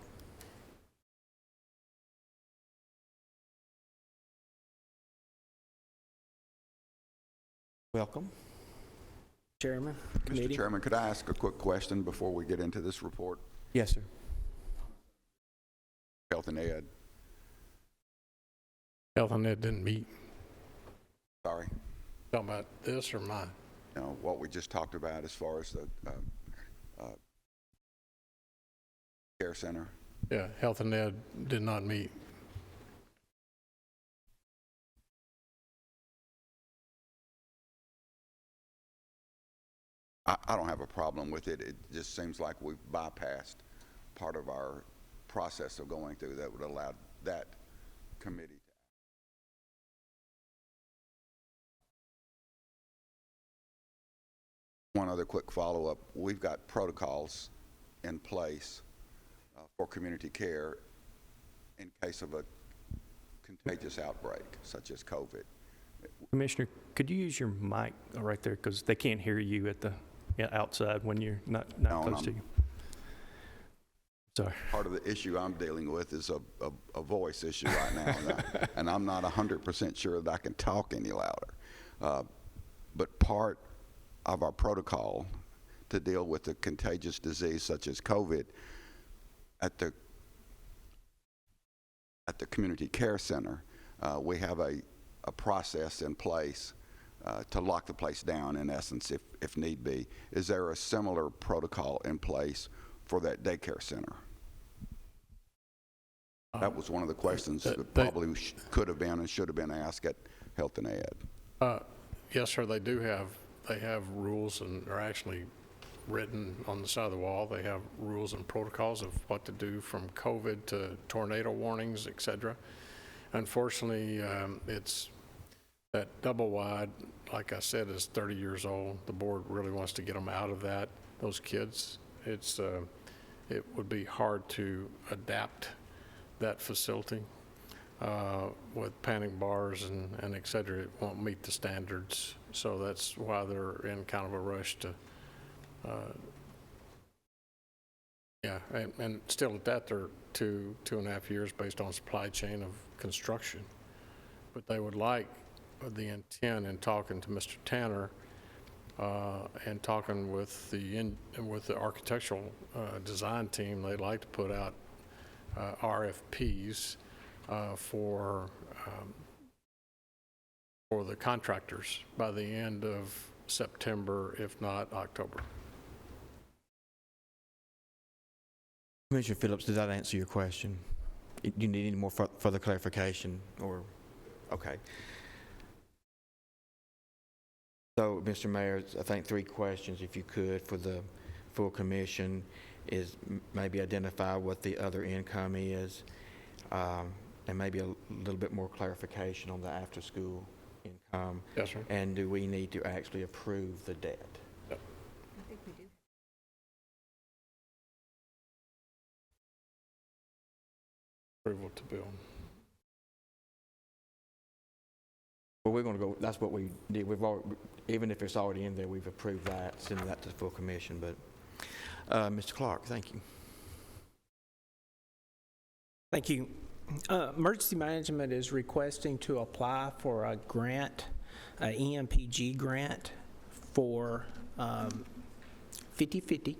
Welcome. Chairman, Mr. committee. Chairman, could I ask a quick question before we get into this report? Yes, sir. Health and Ed, Health and Ed didn't meet. sorry, Talking about this or mine? you know, what we just talked about as far as the care center. Yeah, Health and Ed did not meet. I don't have a problem with it. It just seems like we've bypassed part of our process of going through that would allow that committee. One other quick follow-up. We've got protocols in place for community care in case of a contagious outbreak, such as COVID. Commissioner, could you use your mic right there, because they can't hear you at the outside when you're not close to you. Sorry. Part of the issue I'm dealing with is a voice issue right now, and I'm not 100% sure that I can talk any louder. But part of our protocol to deal with a contagious disease such as COVID at the community care center, we have a process in place to lock the place down, in essence, if need be. Is there a similar protocol in place for that daycare center? That was one of the questions that probably could have been and should have been asked at Health and Ed. Yes, sir, they do have, they have rules, and they're actually written on the side of the wall. They have rules and protocols of what to do from COVID to tornado warnings, et cetera. Unfortunately, it's that double wide, like I said, is 30 years old. The board really wants to get them out of that. Those kids, it would be hard to adapt that facility with panic bars and et cetera. It won't meet the standards. So that's why they're in kind of a rush to, and still at that, they're 2.5 years based on supply chain of construction. But they would like the intent in talking to Mr. Tanner and talking with the architectural design team. They'd like to put out RFPs for the contractors by the end of September, if not October. Commissioner Phillips, does that answer your question? Do you need any more further clarification, or, okay. So, Mr. Mayor, I think 3 questions, if you could, for the full commission, is maybe identify what the other income is, and maybe a little bit more clarification on the after-school income? Yes, sir. And do we need to actually approve the debt? I think we do. Approval to bill. Well, we're going to go, that's what we did. We've already, even if it's already in there, we've approved that, sending that to the full commission. But, Mr. Clark, thank you. Thank you. Emergency Management is requesting to apply for a grant, an EMPG grant for 50/50.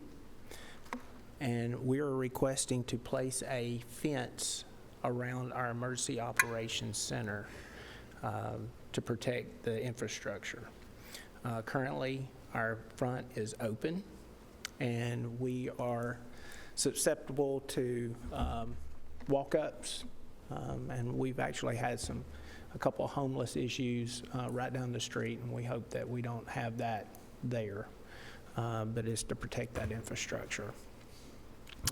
And we are requesting to place a fence around our Emergency Operations Center to protect the infrastructure. Currently, our front is open, and we are susceptible to walk-ups, and we've actually had a couple of homeless issues right down the street, and we hope that we don't have that there, but it's to protect that infrastructure.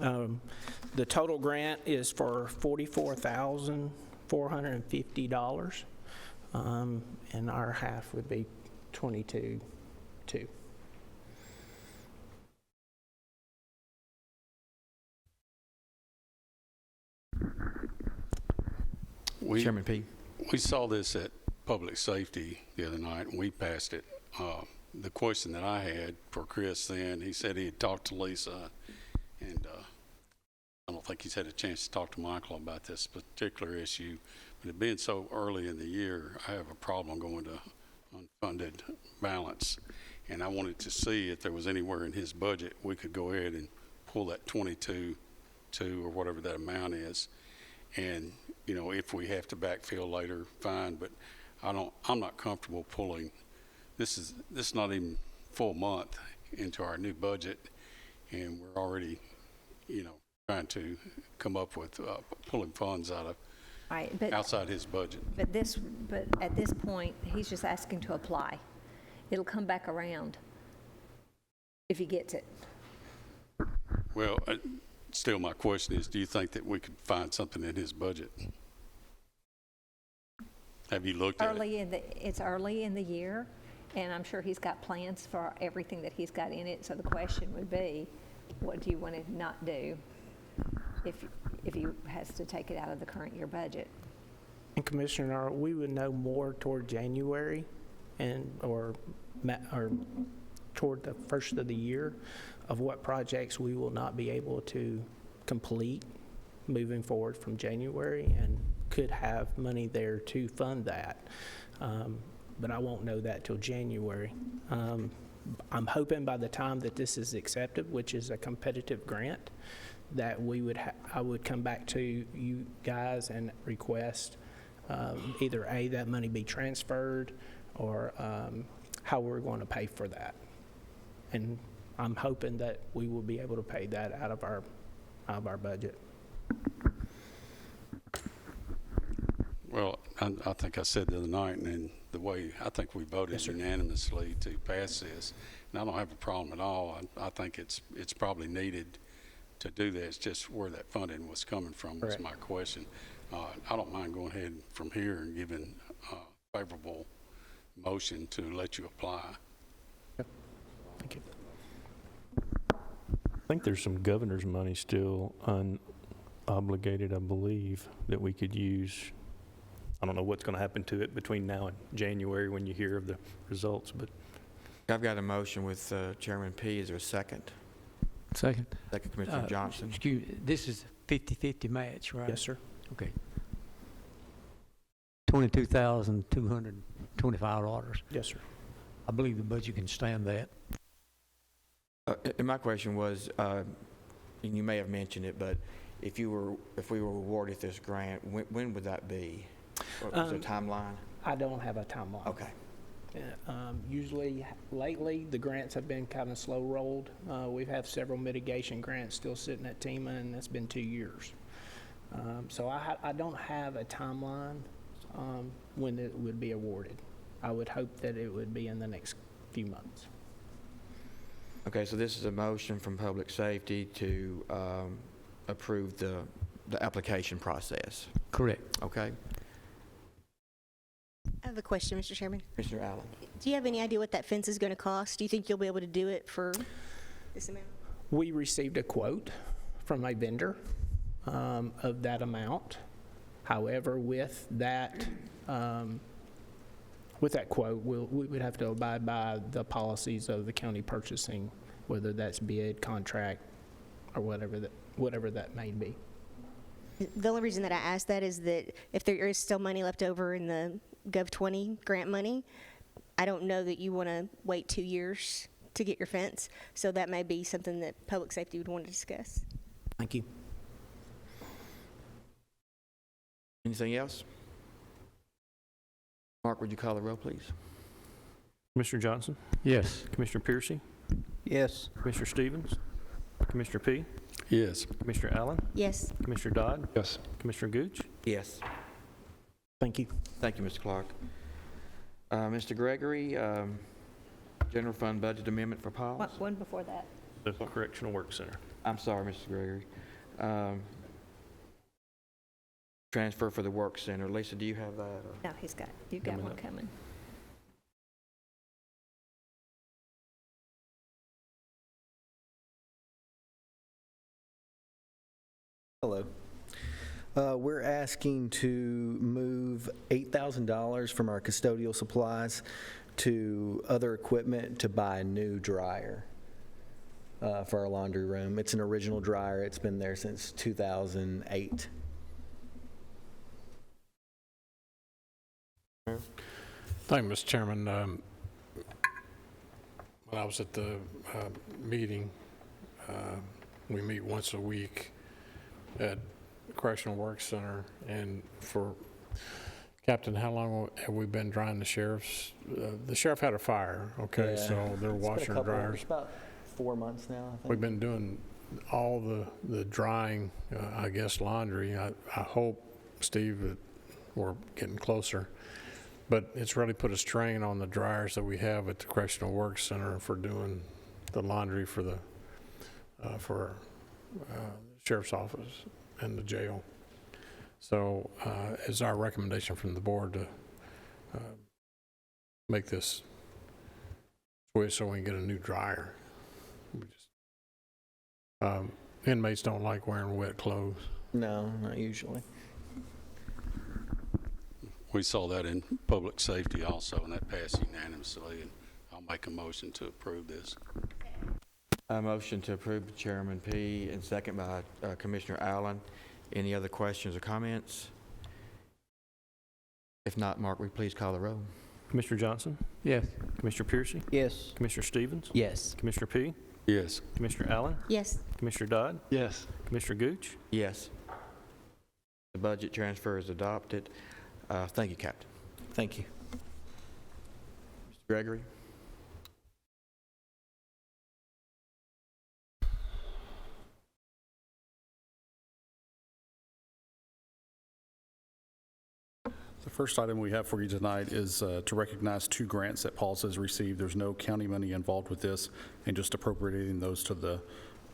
The total grant is for $44,450, and our half would be $22,200. Chairman P. We saw this at Public Safety the other night, and we passed it. The question that I had for Chris then, he said he had talked to Lisa, and I don't think he's had a chance to talk to Michael about this particular issue, but it being so early in the year, I have a problem going to unfunded balance, and I wanted to see if there was anywhere in his budget we could go ahead and pull that 22.2 or whatever that amount is. And, you know, if we have to backfill later, fine, but I'm not comfortable pulling, this is not even full month into our new budget, and we're already, you know, trying to come up with pulling funds out of Right, but outside his budget. But at this point, he's just asking to apply. It'll come back around if he gets it. Well, still my question is, do you think that we could find something in his budget? Have you looked at it? It's early in the year, and I'm sure he's got plans for everything that he's got in it. So the question would be, what do you want to not do if he has to take it out of the current year budget? And Commissioner, we would know more toward January or toward the first of the year of what projects we will not be able to complete moving forward from January, and could have money there to fund that. But I won't know that till January. I'm hoping by the time that this is accepted, which is a competitive grant, that I would come back to you guys and request either that money be transferred or how we're going to pay for that. And I'm hoping that we will be able to pay that out of our budget. Well, I think I said the other night, and the way I think we voted unanimously to pass this, and I don't have a problem at all. I think it's probably needed to do that. It's just where that funding was coming from was my question. I don't mind going ahead from here and giving a favorable motion to let you apply. Yep. Thank you. I think there's some governor's money still unobligated, I believe, that we could use. I don't know what's going to happen to it between now and January when you hear of the results, but. I've got a motion with Chairman P. Is there a second? Second. Second, Commissioner Johnson. Excuse me, this is 50/50 match, right? Yes, sir. Okay. $22,225. Yes, sir. I believe the budget can stand that. And my question was, and you may have mentioned it, but if we were awarded this grant, when would that be? Or is there a timeline? I don't have a timeline. Okay. Usually, lately, the grants have been kind of slow rolled. We've had several mitigation grants still sitting at TEMA, and that's been 2 years. So I don't have a timeline when it would be awarded. I would hope that it would be in the next few months. Okay, so this is a motion from Public Safety to approve the application process. Correct. Okay. have a question, Mr. Chairman. Commissioner Allen. Do you have any idea what that fence is going to cost? Do you think you'll be able to do it for this amount? We received a quote from a vendor of that amount. However, with that quote, we would have to abide by the policies of the county purchasing, whether that's bid, contract, or whatever that may be. The only reason that I ask that is that if there is still money left over in the Gov 20 grant money, I don't know that you want to wait 2 years to get your fence. So that may be something that public safety would want to discuss. Thank you. Anything else? Mark, would you call the roll, please? Commissioner Johnson? Yes. Commissioner Piercy? Yes. Commissioner Stevens? Commissioner P? Yes. Commissioner Allen? Yes. Commissioner Dodd? Yes. Commissioner Gooch? Yes. Thank you. Thank you, Mr. Clark. Mr. Gregory, general fund budget amendment for PAWS? One before that. The Correctional Work Center. I'm sorry, Mr. Gregory. Transfer for the work center. Lisa, do you have that? Or? No, you've got one coming. Hello. We're asking to move $8,000 from our custodial supplies to other equipment to buy a new dryer for our laundry room. It's an original dryer. It's been there since 2008. Thank you, Mr. Chairman. When I was at the meeting, we meet once a week at Correctional Work Center, and for Captain, how long have we been drying the sheriff's? The sheriff had a fire, okay, Yeah. so they're washing dryers. It's about 4 months now, I think. We've been doing all the drying, I guess laundry. I hope, Steve, that we're getting closer. But it's really put a strain on the dryers that we have at the Correctional Work Center for doing the laundry for the sheriff's office and the jail. So it's our recommendation from the board to make this switch so we can get a new dryer. Inmates don't like wearing wet clothes. No, not usually. We saw that in public safety also, and that passed unanimously, and I'll make a motion to approve this. A motion to approve by Chairman P. and second by Commissioner Allen. Any other questions or comments? If not, Mark, will you please call the roll? Commissioner Johnson? Yes. Commissioner Piercy? Yes. Commissioner Stevens? Yes. Commissioner P? Yes. Commissioner Allen? Yes. Commissioner Dodd? Yes. Commissioner Gooch? Yes. The budget transfer is adopted. Thank you, Captain. Thank you. Mr. Gregory? The first item we have for you tonight is to recognize 2 grants that PAWS has received. There's no county money involved with this, and just appropriating those to the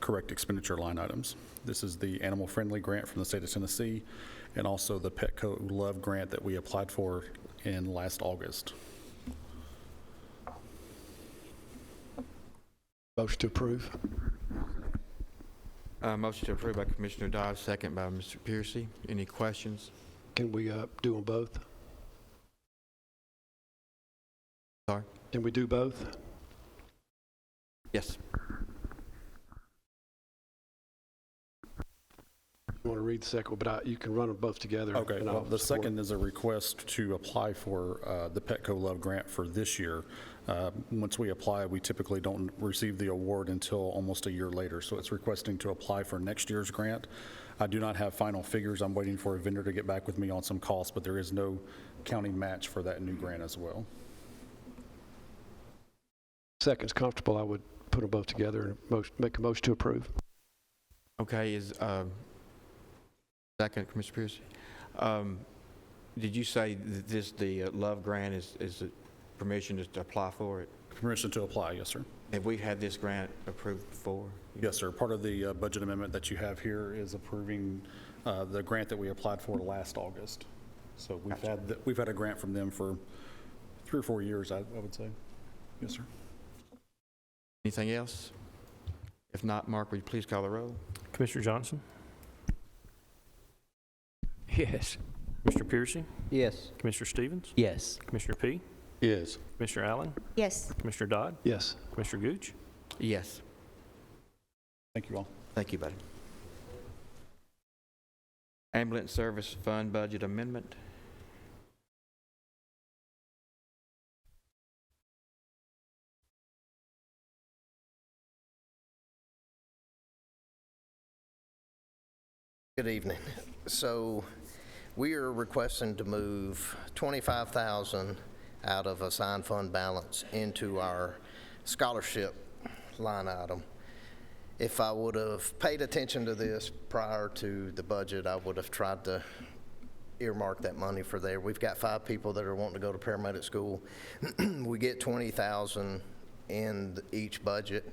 correct expenditure line items. This is the Animal Friendly Grant from the state of Tennessee, and also the Petco Love Grant that we applied for in last August. Motion to approve. Motion to approve by Commissioner Dodd, second by Mr. Piercy. Any questions? Can we do them both? Sorry? Can we do both? Yes. You want to read the second, but you can run them both together. Okay, and well, I'll the support. second is a request to apply for the Petco Love Grant for this year. Once we apply, we typically don't receive the award until almost a year later, so it's requesting to apply for next year's grant. I do not have final figures. I'm waiting for a vendor to get back with me on some costs, but there is no county match for that new grant as well. Second's comfortable. I would put them both together and make a motion to approve. Okay, is second, Commissioner Piercy. Did you say that the Love Grant is permission to apply for it? Permission to apply, yes, sir. Have we had this grant approved before? Yes, sir. Part of the budget amendment that you have here is approving the grant that we applied for last August. So we've had a grant from them for 3 or 4 years, I would say. Yes, sir. Anything else? If not, Mark, will you please call the roll? Commissioner Johnson? Yes. Mr. Piercy? Yes. Commissioner Stevens? Yes. Commissioner P? Yes. Commissioner Allen? Yes. Commissioner Dodd? Yes. Commissioner Gooch? Yes. Thank you all. Thank you, buddy. Ambulance Service Fund Budget Amendment. Good evening. So we are requesting to move $25,000 out of assigned fund balance into our scholarship line item. If I would have paid attention to this prior to the budget, I would have tried to earmark that money for there. We've got 5 people that are wanting to go to paramedic school. We get $20,000 in each budget.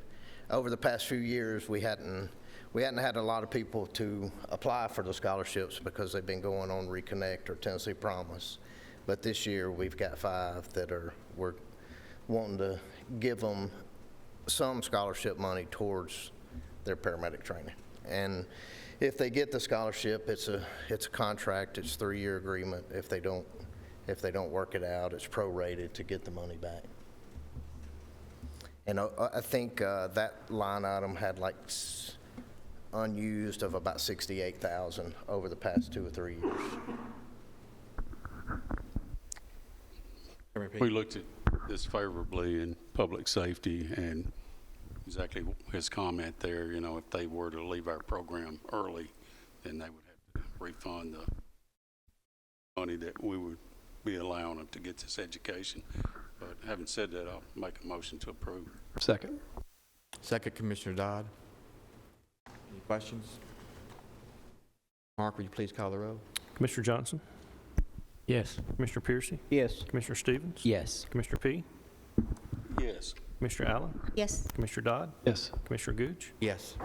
Over the past few years, we hadn't had a lot of people to apply for the scholarships because they've been going on Reconnect or Tennessee Promise. But this year, we've got 5 that we're wanting to give them some scholarship money towards their paramedic training. And if they get the scholarship, it's a contract, it's a 3-year agreement. If they don't work it out, it's prorated to get the money back. And I think that line item had like unused of about $68,000 over the past 2 or 3 years. We looked at this favorably in public safety, and exactly his comment there, you know, if they were to leave our program early, then they would have to refund the money that we would be allowing them to get this education. But having said that, I'll make a motion to approve. Second. Second, Commissioner Dodd. Any questions? Mark, will you please call the roll? Commissioner Johnson? Yes. Commissioner Piercy? Yes. Commissioner Stevens? Yes. Commissioner P? Yes. Commissioner Allen? Yes. Commissioner Dodd? Yes. Commissioner Gooch? Yes.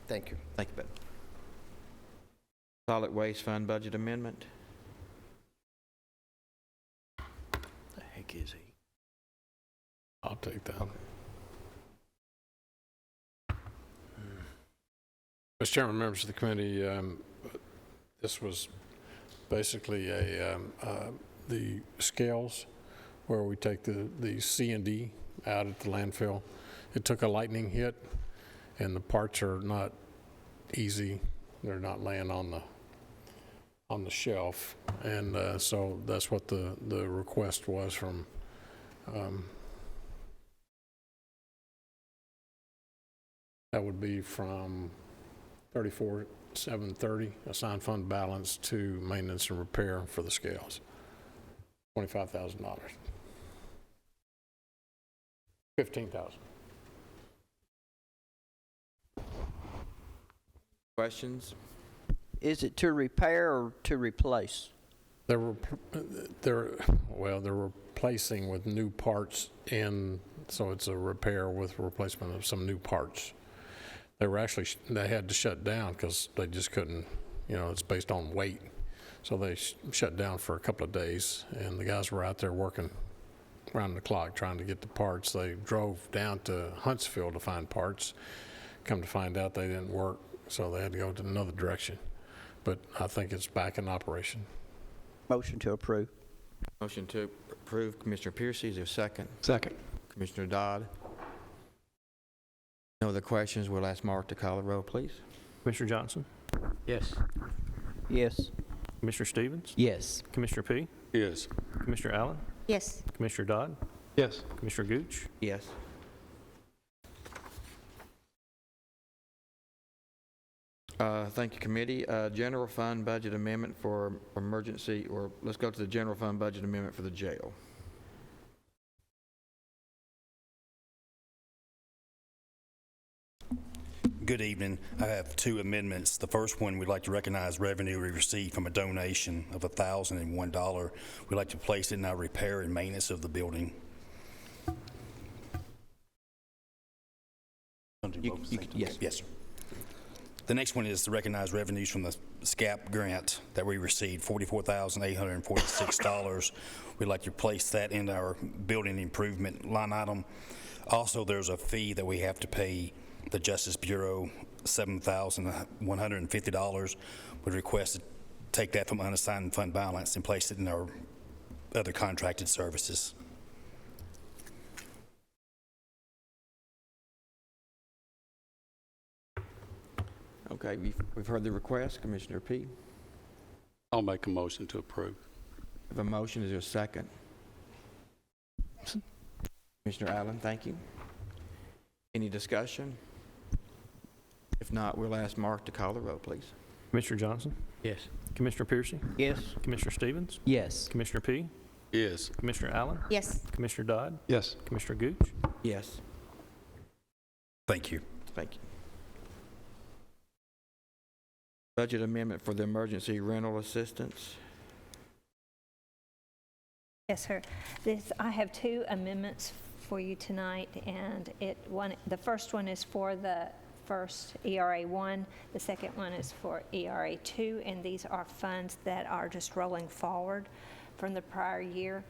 Thank you. Thank you, Ben. Solid Waste Fund Budget Amendment. The heck is he? I'll take that. Mr. Chairman, members of the committee, this was basically the scales where we take the C and D out at the landfill. It took a lightning hit, and the parts are not easy. They're not laying on the shelf, and so that's what the request was from. That would be from 34,730 assigned fund balance to maintenance and repair for the scales. $25,000. $15,000. Questions? Is it to repair or to replace? They're replacing with new parts in, so it's a repair with replacement of some new parts. They had to shut down because they just couldn't, you know, it's based on weight. So they shut down for a couple of days, and the guys were out there working around the clock trying to get the parts. They drove down to Huntsville to find parts. Come to find out they didn't work, so they had to go to another direction. But I think it's back in operation. Motion to approve. Motion to approve, Commissioner Piercy. Is there a second? Second. Commissioner Dodd. No other questions. We'll ask Mark to call the roll, please. Commissioner Johnson? Yes. Yes. Commissioner Stevens? Yes. Commissioner P? Yes. Commissioner Allen? Yes. Commissioner Dodd? Yes. Commissioner Gooch? Yes. Thank you, committee. General fund budget amendment for emergency, or let's go to the general fund budget amendment for the jail. Good evening. I have 2 amendments. The first one, we'd like to recognize revenue we received from a donation of $1,001. We'd like to place it in our repair and maintenance of the building. Yes. Yes, sir. The next one is to recognize revenues from the SCAP grant that we received, $44,846. We'd like to place that in our building improvement line item. Also, there's a fee that we have to pay the Justice Bureau, $7,150. We request to take that from unassigned fund balance and place it in our other contracted services. Okay, we've heard the request. Commissioner P. I'll make a motion to approve. Have a motion. Is there a second? Commissioner Allen, thank you. Any discussion? If not, we'll ask Mark to call the roll, please. Commissioner Johnson? Yes. Commissioner Piercy? Yes. Commissioner Stevens? Yes. Commissioner P? Yes. Commissioner Allen? Yes. Commissioner Dodd? Yes. Commissioner Gooch? Yes. Thank you. Thank you. Budget amendment for the emergency rental assistance. Yes, sir. I have two amendments for you tonight, and the first one is for the first ERA 1, the second one is for ERA 2, and these are funds that are just rolling forward from the prior year.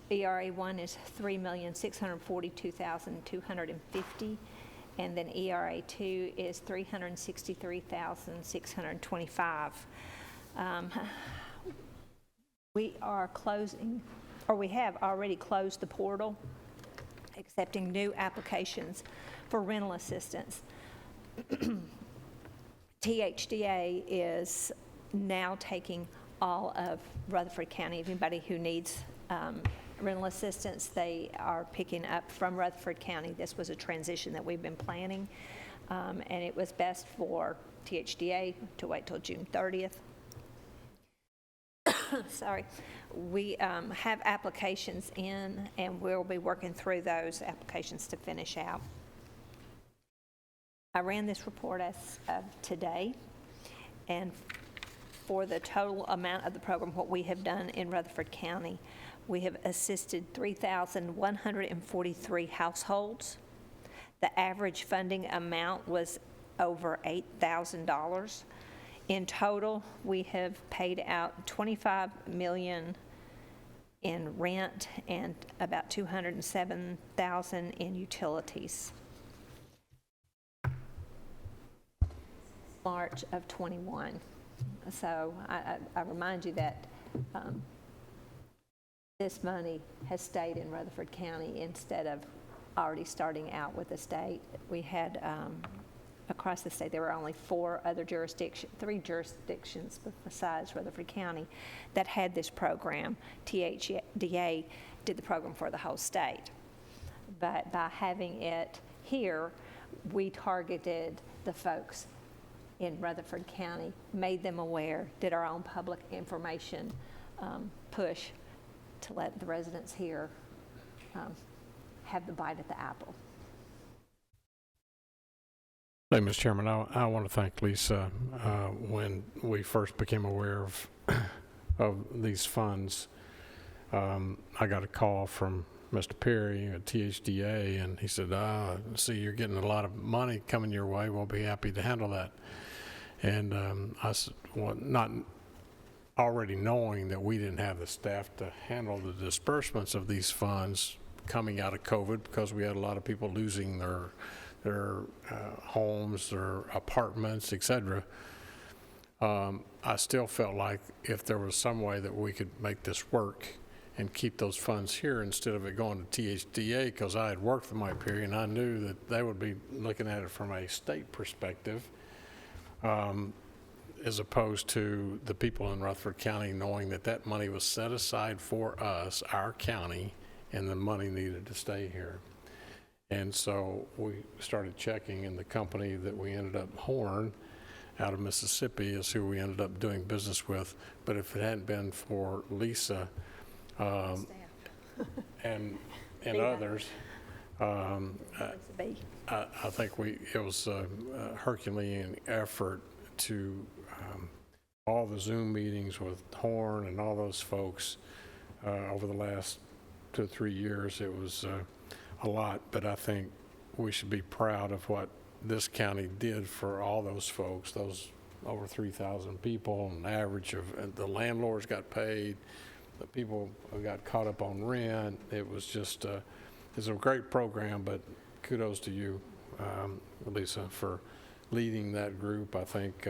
ERA 1 is $3,642,250, and then ERA 2 is $363,625. We are closing, or we have already closed the portal, accepting new applications for rental assistance. THDA is now taking all of Rutherford County. Anybody who needs rental assistance, they are picking up from Rutherford County. This was a transition that we've been planning, and it was best for THDA to wait till June 30th. Sorry. We have applications in, and we'll be working through those applications to finish out. I ran this report as of today, and for the total amount of the program, what we have done in Rutherford County, we have assisted 3,143 households. The average funding amount was over $8,000. In total, we have paid out $25 million in rent and about $207,000 in utilities. March of 21. So I remind you that this money has stayed in Rutherford County instead of already starting out with the state. We had across the state, there were only three jurisdictions besides Rutherford County that had this program. THDA did the program for the whole state. But by having it here, we targeted the folks in Rutherford County, made them aware, did our own public information push to let the residents here have the bite at the apple. Thank you, Mr. Chairman. I want to thank Lisa. When we first became aware of these funds, I got a call from Mr. Perry at THDA, and he said, see, you're getting a lot of money coming your way. We'll be happy to handle that. And I said, well, not already knowing that we didn't have the staff to handle the disbursements of these funds coming out of COVID, because we had a lot of people losing their homes, their apartments, etc. I still felt like if there was some way that we could make this work and keep those funds here instead of it going to THDA, because I had worked for my period and I knew that they would be looking at it from a state perspective, as opposed to the people in Rutherford County knowing that that money was set aside for us, our county, and the money needed to stay here. And so we started checking, and the company that we ended up, Horn, out of Mississippi, is who we ended up doing business with. But if it hadn't been for Lisa and others, I think it was a Herculean effort to all the Zoom meetings with Horn and all those folks over the last 2 or 3 years. It was a lot, but I think we should be proud of what this county did for all those folks, those over 3,000 people, an average of, and the landlords got paid, the people got caught up on rent. It was just, it's a great program, but kudos to you, Lisa, for leading that group. I think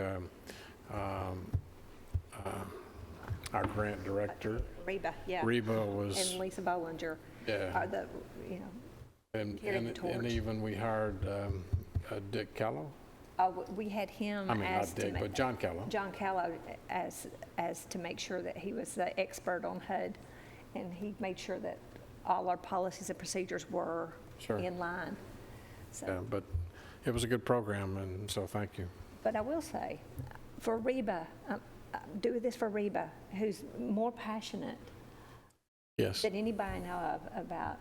our grant director, Reba, yeah. Reba was, And Lisa Bollinger yeah, are the, you know, carrying the torch. and even we hired Dick Callow. We had him I mean, as not Dick, but John Callow. John Callow as to make sure that he was the expert on HUD, and he made sure that all our policies and procedures were Sure. in line. So, Yeah, but it was a good program, and so thank you. but I will say, for Reba, do this for Reba, who's more passionate Yes. than anybody I know of about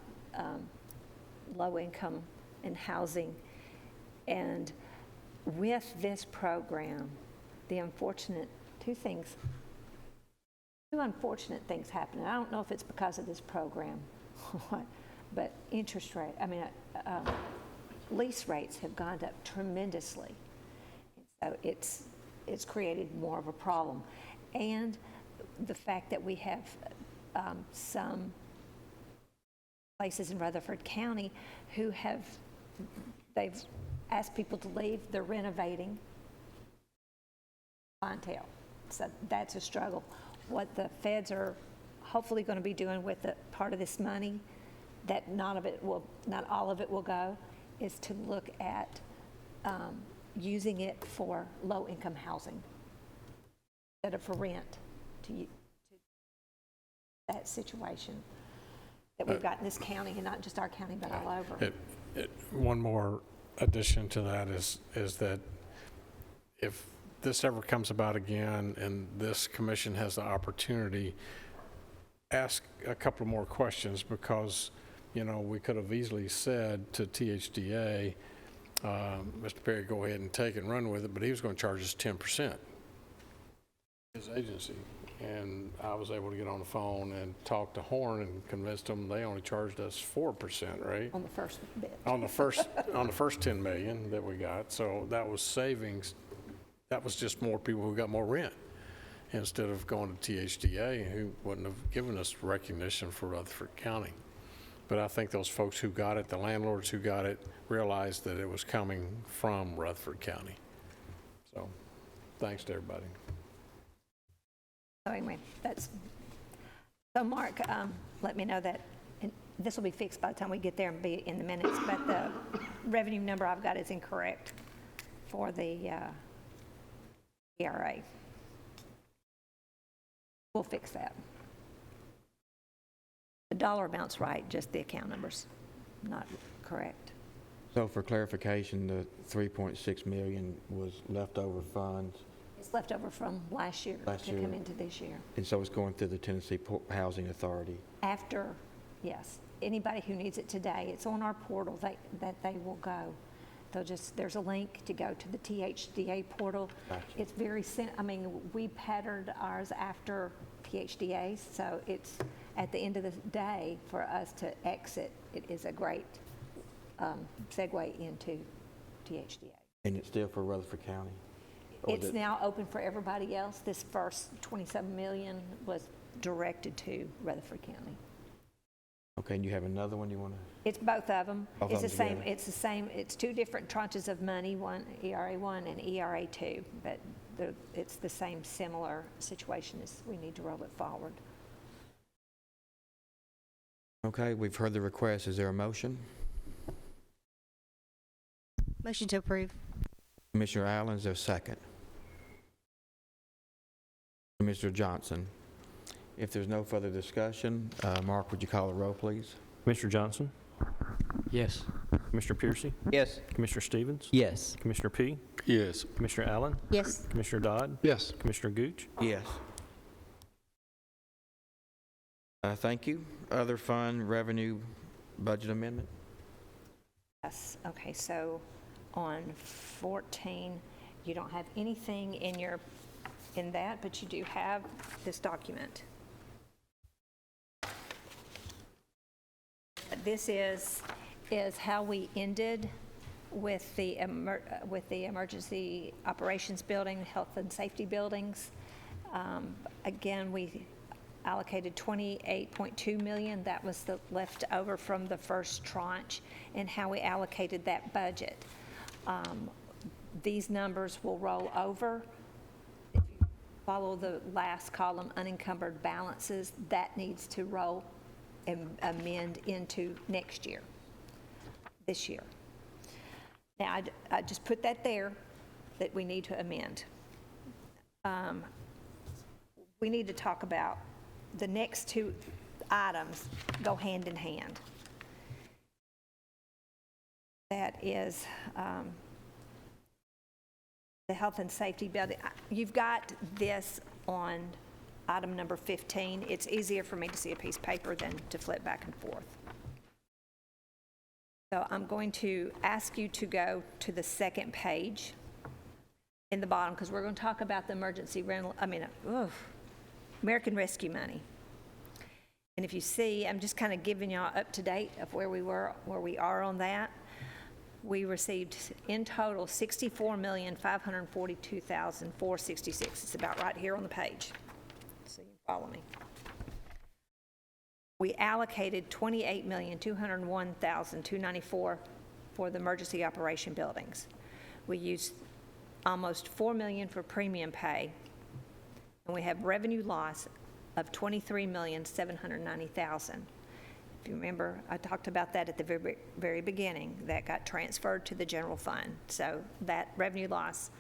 low income and housing. And with this program, the unfortunate two unfortunate things happen. I don't know if it's because of this program or what, but interest rate, lease rates have gone up tremendously. So it's created more of a problem. And the fact that we have some places in Rutherford County who they've asked people to leave, they're renovating clientele. So that's a struggle. What the feds are hopefully going to be doing with the part of this money, that not all of it will go, is to look at using it for low-income housing instead of for rent, to that situation that we've got in this county, and not just our county, but all over. One more addition to that is that if this ever comes about again and this commission has the opportunity, ask a couple more questions, because, you know, we could have easily said to THDA, Mr. Perry, go ahead and take it and run with it, but he was going to charge us 10%, his agency. And I was able to get on the phone and talk to Horn and convince them they only charged us 4%, right? On the first bit. On the first 10 million that we got. So that was savings. That was just more people who got more rent instead of going to THDA, who wouldn't have given us recognition for Rutherford County. But I think those folks who got it, the landlords who got it, realized that it was coming from Rutherford County. So thanks to everybody. So anyway, so Mark, let me know that, and this will be fixed by the time we get there and be in the minutes, but the revenue number I've got is incorrect for the ERA. We'll fix that. The dollar amount's right, just the account number's not correct. So for clarification, the 3.6 million was leftover funds, It's left over from last year to come into this year. and so it's going through the Tennessee Housing Authority. After, yes, anybody who needs it today, it's on our portal that they will go. There's a link to go to the THDA portal. Gotcha. It's very, we patterned ours after THDA, so it's, at the end of the day, for us to exit, it is a great segue into THDA. And it's still for Rutherford County? Or It's now open for everybody else. This first 27 million was directed to Rutherford County. Okay, and you have another one you want to? It's both of them. Both It's of the them same. together. It's the same. It's two different tranches of money, one ERA 1 and ERA 2, but it's the same similar situation. As we need to roll it forward. Okay, we've heard the request. Is there a motion? Motion to approve. Commissioner Allen, is there a second? Commissioner Johnson. If there's no further discussion, Mark, would you call the roll, please? Commissioner Johnson? Yes. Commissioner Piercy? Yes. Commissioner Stevens? Yes. Commissioner P? Yes. Commissioner Allen? Yes. Commissioner Dodd? Yes. Commissioner Gooch? Yes. Thank you. Other fund revenue budget amendment? Yes. Okay. So on 14, you don't have anything in that, but you do have this document. This is how we ended with the emergency operations building, health and safety buildings. Again, we allocated $28.2 million. That was the leftover from the first tranche, and how we allocated that budget. These numbers will roll over. If you follow the last column, unencumbered balances, that needs to roll and amend into next year, this year. Now, I just put that there, that we need to amend. We need to talk about the next two items go hand in hand. That is the health and safety building. You've got this on item number 15. It's easier for me to see a piece of paper than to flip back and forth. So I'm going to ask you to go to the second page in the bottom, because we're going to talk about the emergency rental, American Rescue money. And if you see, I'm just kind of giving y'all up to date of where we are on that. We received in total $64,542,466. It's about right here on the page, so you can follow me. We allocated $28,201,294 for the emergency operation buildings. We used almost $4 million for premium pay, and we have revenue loss of $23,790,000. If you remember, I talked about that at the very, very beginning. That got transferred to the general fund. So that revenue loss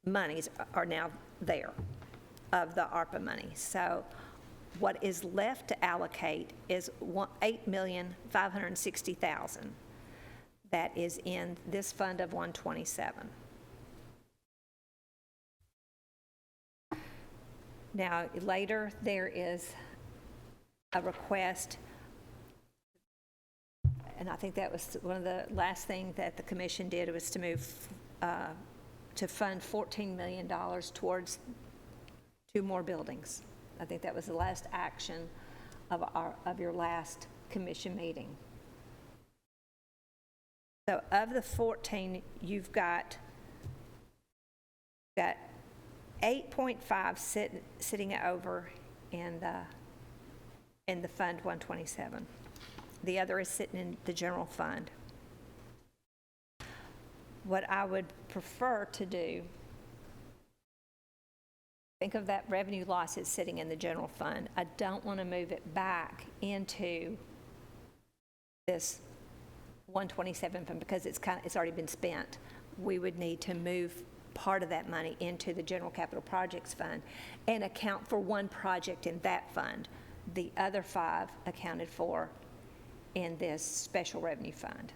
monies are now there of the ARPA money. So what is left to allocate is $8,560,000. That is in this fund of 127. Now, later, there is a request, and I think that was one of the last things that the commission did, was to move to fund $14 million towards 2 more buildings. I think that was the last action of your last commission meeting. So of the 14, you've got 8.5 sitting over in the fund 127. The other is sitting in the general fund. What I would prefer to do, think of that revenue loss that's sitting in the general fund. I don't want to move it back into this 127 fund because it's already been spent. We would need to move part of that money into the general capital projects fund and account for one project in that fund. The other 5 accounted for in this special revenue fund.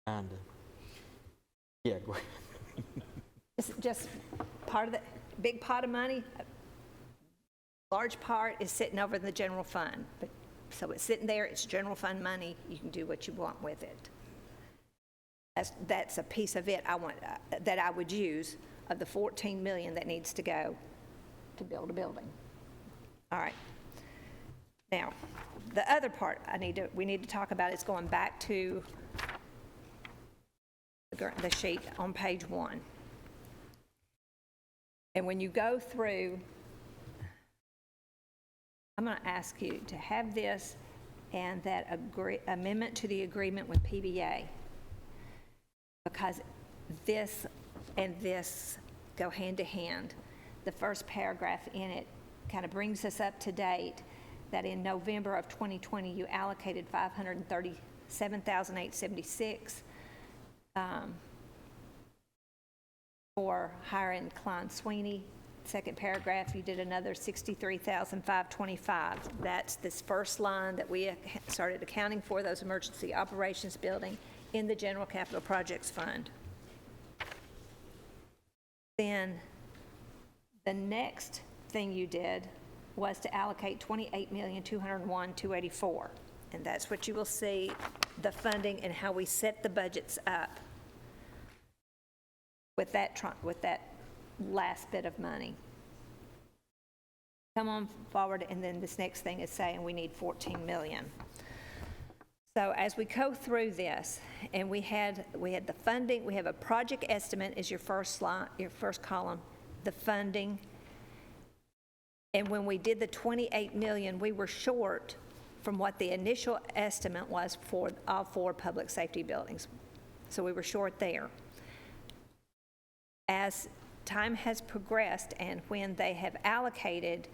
Kinda. Yeah, go ahead. It's just part of the big pot of money. A large part is sitting over in the general fund, but so it's sitting there. It's general fund money. You can do what you want with it. That's a piece of it I want that I would use of the $14 million that needs to go to build a building. All right. Now, the other part we need to talk about is going back to the sheet on page 1. And when you go through, I'm going to ask you to have this and that amendment to the agreement with PBA, because this and this go hand to hand. The first paragraph in it kind of brings us up to date that in November of 2020, you allocated $537,876 for hiring Klein Sweeney. Second paragraph, you did another $63,525. That's this first line that we started accounting for, those emergency operations building in the General Capital Projects Fund. Then the next thing you did was to allocate $28,201,284. And that's what you will see, the funding and how we set the budgets up with that last bit of money. Come on forward, and then this next thing is saying we need $14 million. So as we go through this, and we had the funding, we have a project estimate is your first slide, your first column, the funding. And when we did the 28 million, we were short from what the initial estimate was for all 4 public safety buildings. So we were short there. As time has progressed and when they have allocated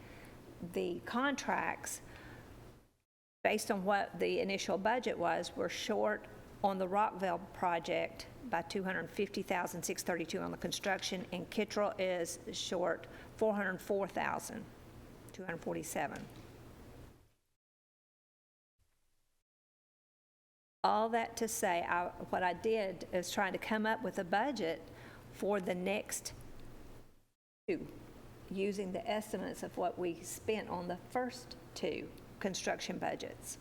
the contracts, based on what the initial budget was, we're short on the Rockville project by $250,632 on the construction, and Kittrell is short $404,247. All that to say, what I did is trying to come up with a budget for the next 2, using the estimates of what we spent on the first 2 construction budgets.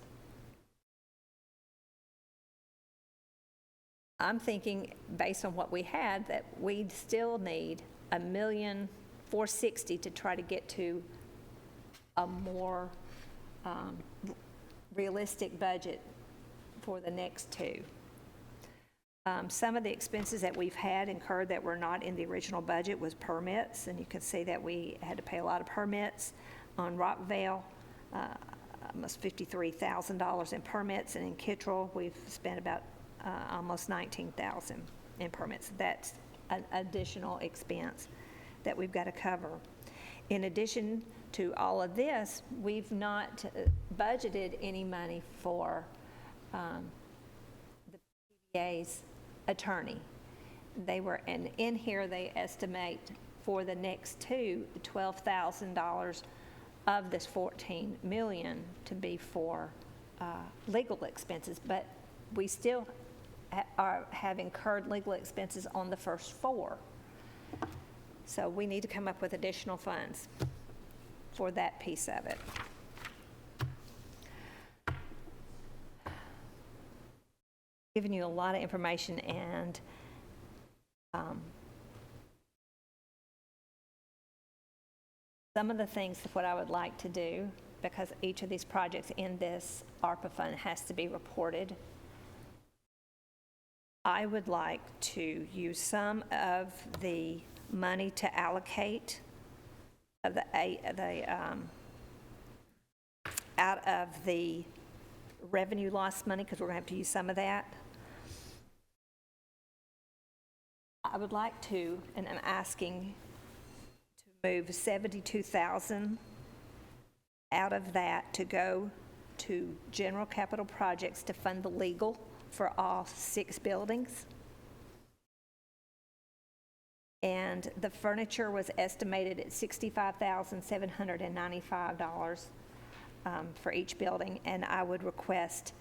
I'm thinking, based on what we had, that we still need $1,460,000 to try to get to a more realistic budget for the next 2. Some of the expenses that we've had incurred that were not in the original budget was permits, and you can see that we had to pay a lot of permits on Rockville, almost $53,000 in permits, and in Kittrell we've spent about almost $19,000 in permits. That's an additional expense that we've got to cover. In addition to all of this, we've not budgeted any money for the PBA's attorney. They were, and in here they estimate for the next 2, $12,000 of this $14 million to be for legal expenses, but we still have incurred legal expenses on the first 4. So we need to come up with additional funds for that piece of it. Giving you a lot of information, and some of the things of what I would like to do, because each of these projects in this ARPA fund has to be reported, I would like to use some of the money to allocate of out of the revenue loss money, because we're going to have to use some of that. I would like to, and I'm asking to move $72,000 out of that to go to general capital projects to fund the legal for all 6 buildings. And the furniture was estimated at $65,795 for each building, and I would request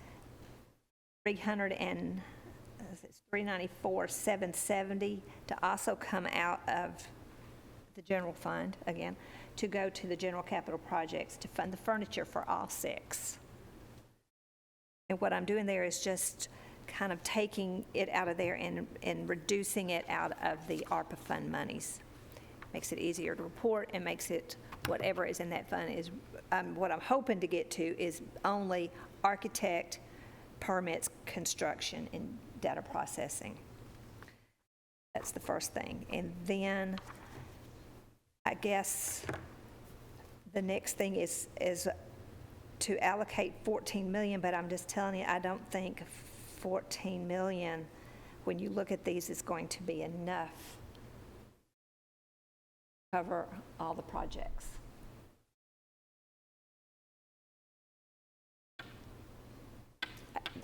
$394,770 to also come out of the general fund again to go to the general capital projects to fund the furniture for all 6. And what I'm doing there is just kind of taking it out of there and reducing it out of the ARPA fund monies. Makes it easier to report and makes it whatever is in that fund is, what I'm hoping to get to is only architect, permits, construction, and data processing. That's the first thing. And then I guess the next thing is to allocate 14 million, but I'm just telling you, I don't think 14 million, when you look at these, is going to be enough to cover all the projects.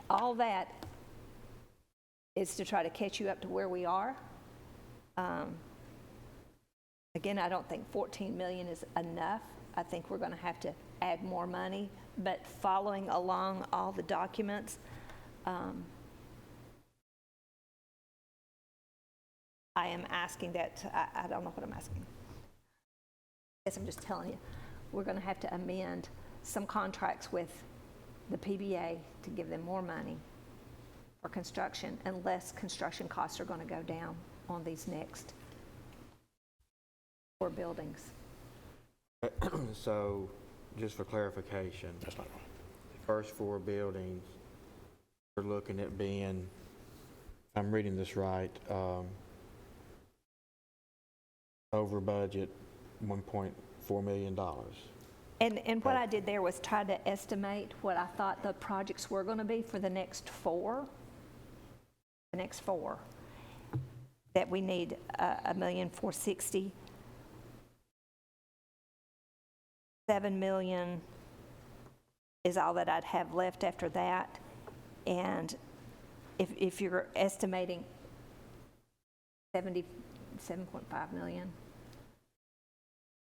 All that is to try to catch you up to where we are. Again, I don't think 14 million is enough. I think we're going to have to add more money, but following along all the documents, I am asking that, I don't know what I'm asking. I guess I'm just telling you, we're going to have to amend some contracts with the PBA to give them more money for construction, unless construction costs are going to go down on these next 4 buildings. So, just for clarification, the first 4 buildings, we're looking at being, if I'm reading this right, over budget $1.4 million. And what I did there was try to estimate what I thought the projects were going to be for the next four. That we need $1,460,000. $7 million is all that I'd have left after that. And if you're estimating 7.5 million.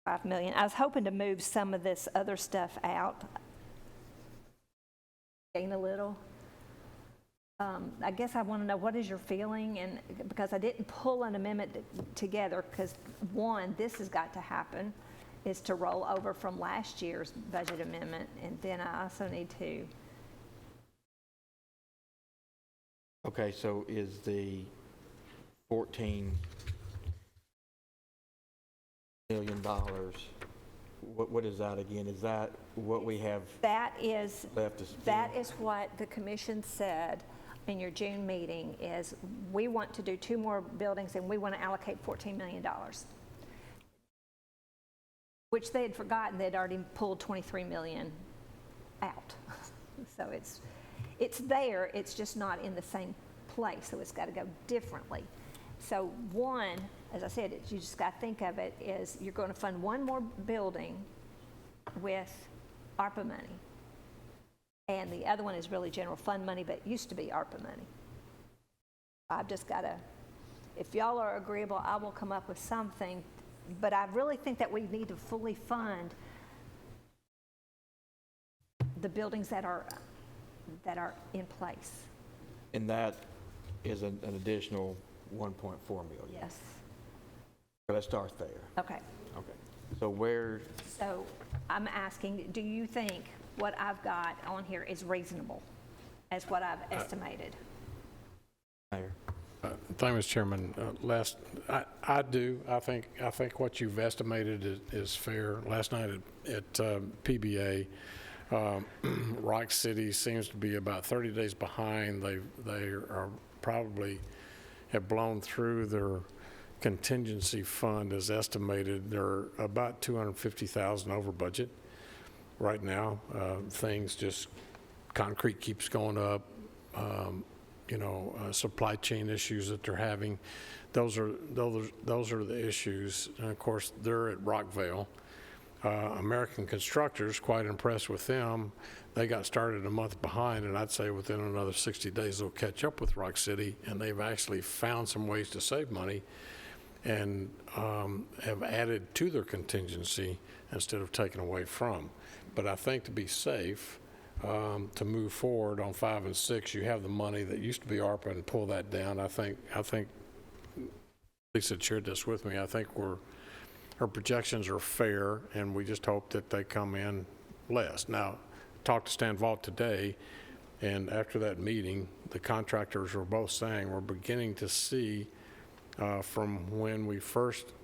5 million. I was hoping to move some of this other stuff out, gain a little. I guess I want to know, what is your feeling? And because I didn't pull an amendment together, because one, this has got to happen, is to roll over from last year's budget amendment, and then I also need to. Okay, so is the $14 million, what is that again? Is that what we have That is left to spend? That is what the commission said in your June meeting, is we want to do 2 more buildings and we want to allocate $14 million. Which they had forgotten. They'd already pulled $23 million out. So it's there, it's just not in the same place, so it's got to go differently. So one, as I said, you just got to think of it as you're going to fund 1 more building with ARPA money. And the other one is really general fund money, but it used to be ARPA money. I've just got to, if y'all are agreeable, I will come up with something, but I really think that we need to fully fund the buildings that are in place. And that is an additional 1.4 million. Yes. So let's start there. Okay. Okay. So So I'm asking, do you think what I've got on here is reasonable as what I've estimated? Mayor. Thank you, Mr. Chairman. I do. I think what you've estimated is fair. Last night at PBA, Rock City seems to be about 30 days behind. They are probably have blown through their contingency fund as estimated. They're about $250,000 over budget right now. Things just, concrete keeps going up. Supply chain issues that they're having. Those are the issues. And of course, they're at Rockville. American Constructors, quite impressed with them. They got started a month behind, and I'd say within another 60 days they'll catch up with Rock City, and they've actually found some ways to save money and have added to their contingency instead of taking away from. But I think to be safe, to move forward on 5 and 6, you have the money that used to be ARPA and pull that down. I think Lisa shared this with me. I think her projections are fair, and we just hope that they come in less. Now, I talked to Stan Vault today, and after that meeting, the contractors were both saying we're beginning to see from when we first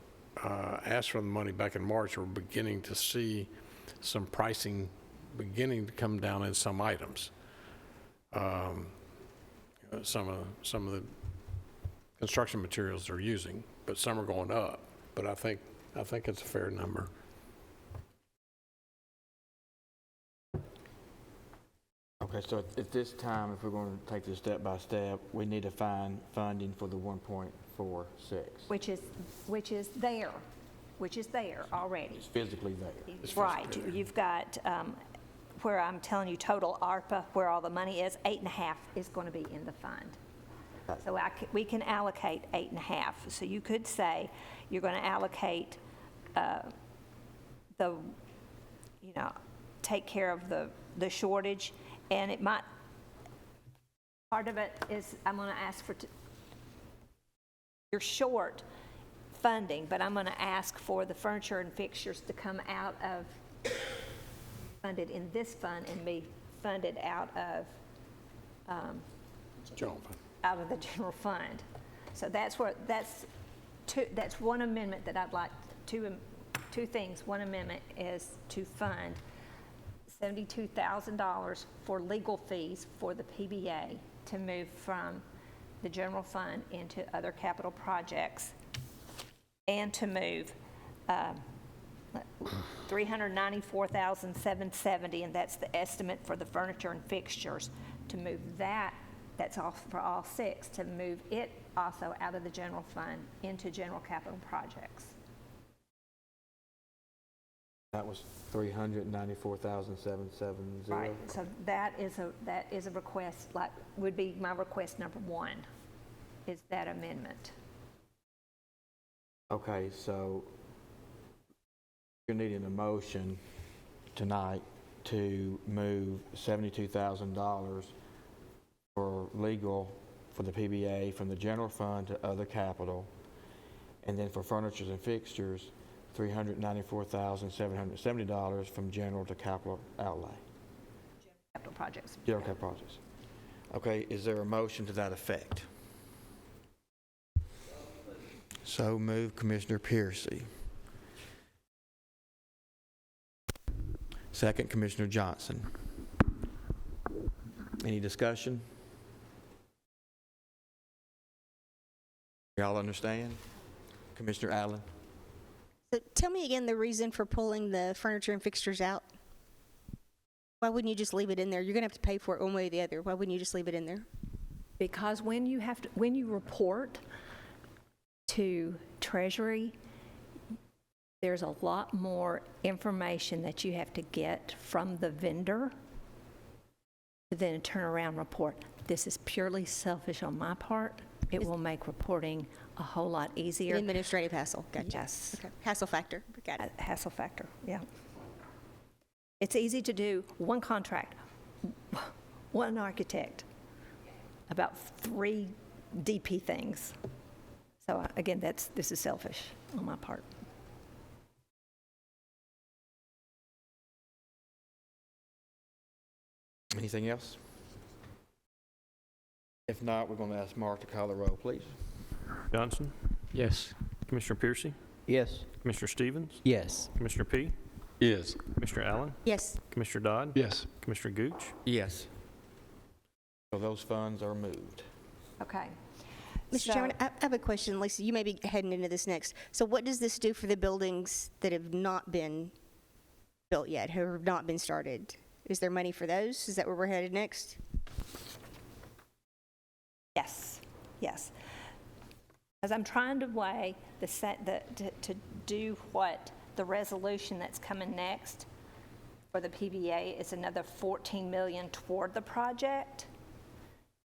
asked for the money back in March, we're beginning to see some pricing beginning to come down in some items. Some of the construction materials they're using, but some are going up. But I think it's a fair number. Okay, so at this time, if we're going to take this step by step, we need to find funding for the 1.46. Which is there already. It's physically there. Right. You've got, where I'm telling you total ARPA, where all the money is, 8.5 is going to be in the fund. So we can allocate 8.5. So you could say you're going to allocate take care of the shortage, and it might, part of it is I'm going to ask for, you're short funding, but I'm going to ask for the furniture and fixtures to come out of, funded in this fund and be funded out of General fund. Out of the general fund. So that's one amendment that I'd like, two things. One amendment is to fund $72,000 for legal fees for the PBA to move from the general fund into other capital projects, and to move $394,770, and that's the estimate for the furniture and fixtures, to move that's all for all 6, to move it also out of the general fund into general capital projects. That was 394,770. Right, so that is a request, like, would be my request number 1, is that amendment. Okay, so you're needing a motion tonight to move $72,000 for legal for the PBA from the general fund to other capital, and then for furnitures and fixtures, $394,770 from general to capital outlay. Capital projects. General capital projects. Okay, is there a motion to that effect? So move, Commissioner Piercy. Second, Commissioner Johnson. Any discussion? Y'all understand? Commissioner Allen? So tell me again the reason for pulling the furniture and fixtures out. Why wouldn't you just leave it in there? You're going to have to pay for it one way or the other. Why wouldn't you just leave it in there? Because when you report to Treasury, there's a lot more information that you have to get from the vendor to then turn around and report. This is purely selfish on my part. It will make reporting a whole lot easier. Administrative hassle. Gotcha. Yes. Okay. Hassle factor. Got it. Hassle factor, yeah. It's easy to do one contract, one architect, about 3 DP things. So again, this is selfish on my part. Anything else? If not, we're going to ask Mark to call the roll, please. Johnson? Yes. Commissioner Piercy? Yes. Commissioner Stevens? Yes. Commissioner P? Yes. Commissioner Allen? Yes. Commissioner Dodd? Yes. Commissioner Gooch? Yes. So those funds are moved. Okay. Mr. Chairman, I have a question. Lisa, you may be heading into this next. So what does this do for the buildings that have not been built yet, who have not been started? Is there money for those? Is that where we're headed next? Yes, yes. As I'm trying to weigh to do what the resolution that's coming next for the PBA is another $14 million toward the project.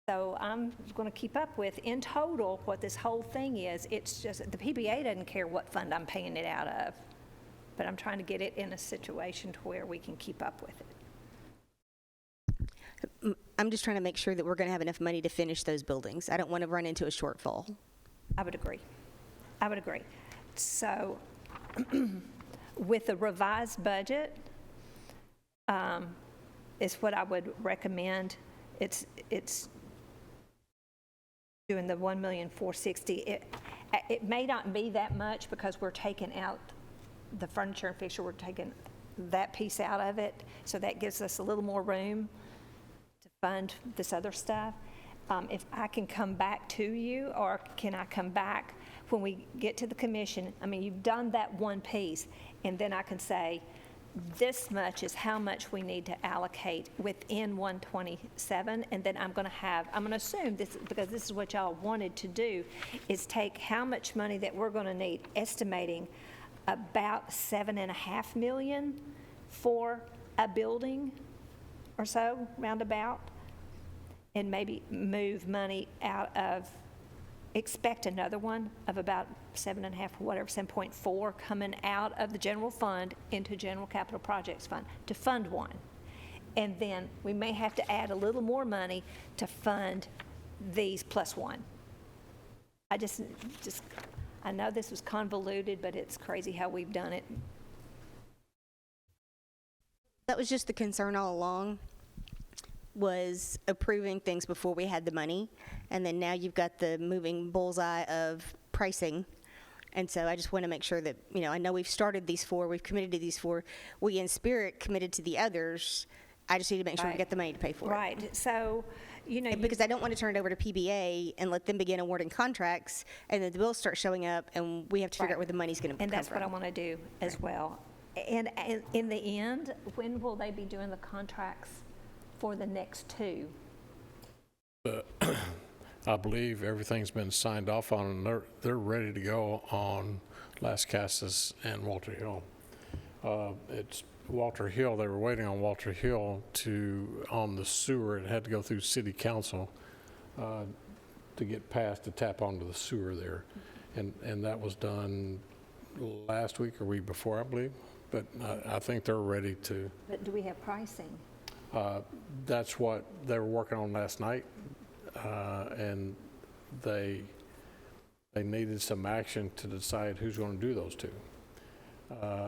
So I'm going to keep up with, in total, what this whole thing is. It's just, the PBA doesn't care what fund I'm paying it out of, but I'm trying to get it in a situation to where we can keep up with it. I'm just trying to make sure that we're going to have enough money to finish those buildings. I don't want to run into a shortfall. I would agree. I would agree. So with the revised budget, is what I would recommend. It's doing the $1,460,000. It may not be that much because we're taking out the furniture and fixture. We're taking that piece out of it, so that gives us a little more room to fund this other stuff. If I can come back to you, or can I come back when we get to the commission? I mean, you've done that one piece, and then I can say, this much is how much we need to allocate within 127, and then I'm going to assume this, because this is what y'all wanted to do, is take how much money that we're going to need, estimating about $7.5 million for a building or so, roundabout, and maybe move money out of, expect another one of about 7.5, whatever, 7.4 coming out of the general fund into general capital projects fund to fund one. And then we may have to add a little more money to fund these plus one. I know this was convoluted, but it's crazy how we've done it. That was just the concern all along, was approving things before we had the money, and then now you've got the moving bullseye of pricing, And so I just want to make sure that, I know we've started these 4, we've committed to these 4. We in spirit committed to the others. I just need to make sure we Right. get the money to pay for it. Right, so, Because I don't want to turn it over to PBA and let them begin awarding contracts, and then the bills start showing up, and we have to figure out where the money's going to come and from. that's what I want to do as well. And in the end, when will they be doing the contracts for the next 2? I believe everything's been signed off on, and they're ready to go on Las Casas and Walter Hill. It's Walter Hill, they were waiting on Walter Hill on the sewer. It had to go through city council to get past to tap onto the sewer there. And that was done last week or week before, I believe. But I think they're ready to. But do we have pricing? That's what they were working on last night. And they needed some action to decide who's going to do those 2.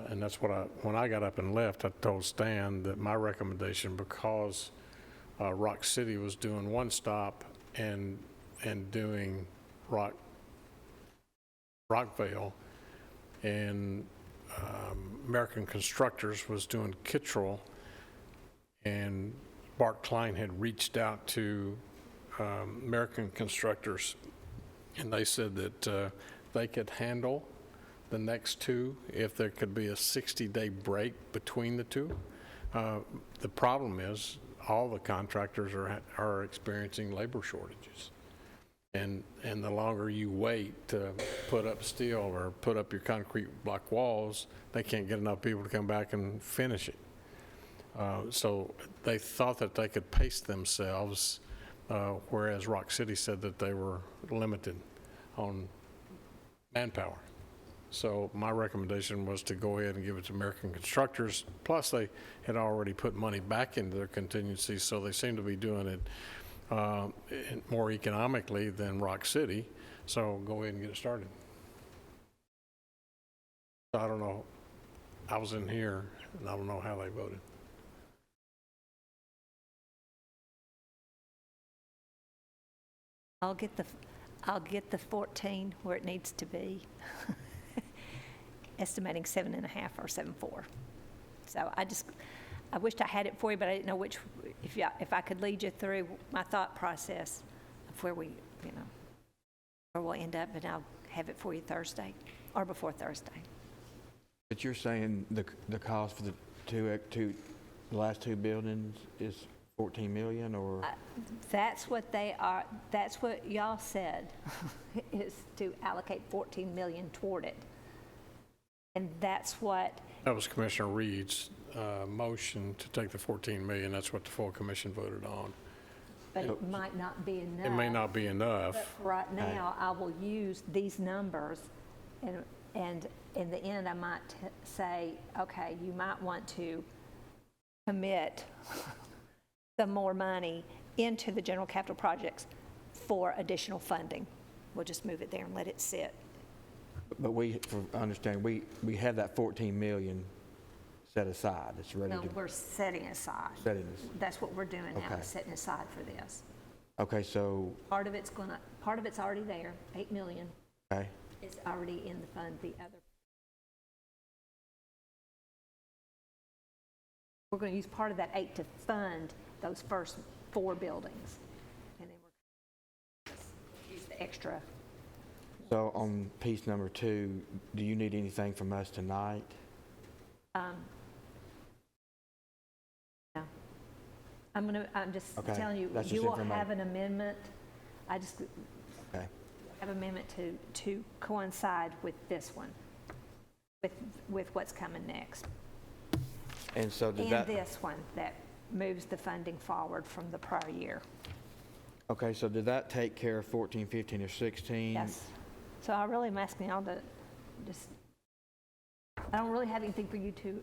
And that's what when I got up and left, I told Stan that my recommendation, because Rock City was doing one stop and doing Rockville, and American Constructors was doing Kittrell, and Bart Klein had reached out to American Constructors, and they said that they could handle the next 2 if there could be a 60-day break between the 2. The problem is all the contractors are experiencing labor shortages. And the longer you wait to put up steel or put up your concrete block walls, they can't get enough people to come back and finish it. So they thought that they could pace themselves, whereas Rock City said that they were limited on manpower. So my recommendation was to go ahead and give it to American Constructors. Plus, they had already put money back into their contingency, so they seem to be doing it more economically than Rock City. So go ahead and get it started. I don't know. I was in here, and I don't know how they voted. I'll get the 14 where it needs to be. Estimating 7.5 or 7.4. So I wished I had it for you, but I didn't know if I could lead you through my thought process of where where we'll end up, and I'll have it for you Thursday or before Thursday. But you're saying the cost for the last 2 buildings is 14 million, or? That's what they are. That's what y'all said, is to allocate 14 million toward it. And that's what. That was Commissioner Reed's motion to take the 14 million. That's what the full commission voted on. But it might not be enough. It may not be enough. But right now, I will use these numbers, and in the end, I might say, okay, you might want to commit some more money into the general capital projects for additional funding. We'll just move it there and let it sit. But we have that 14 million set aside. It's ready No, to. we're setting aside. That's what we're doing now, Okay. is setting aside for this. Okay, so. Part of it's already there, 8 million. Okay. It's already in the fund, the other. We're going to use part of that 8 to fund those first 4 buildings. And then we're going to use the extra. So on piece number 2, do you need anything from us tonight? No. I'm just Okay, telling you, that's just you will information. have an amendment. Okay. Have amendment to coincide with this one, with what's coming next. And so did And that. this one that moves the funding forward from the prior year. Okay, so did that take care of 14, 15, or 16? Yes. So I really am asking y'all to just, I don't really have anything for you to.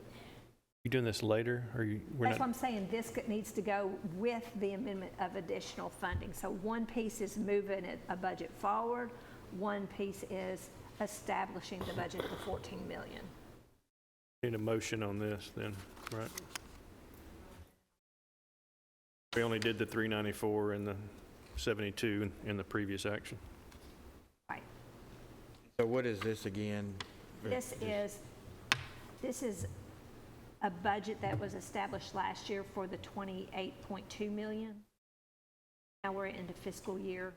You doing this later, or That's what I'm saying. This needs to go with the amendment of additional funding. So one piece is moving a budget forward. One piece is establishing the budget of 14 million. Need a motion on this then, right? We only did the 394 and the 72 in the previous action. Right. So what is this again? This is a budget that was established last year for the 28.2 million. Now we're into fiscal year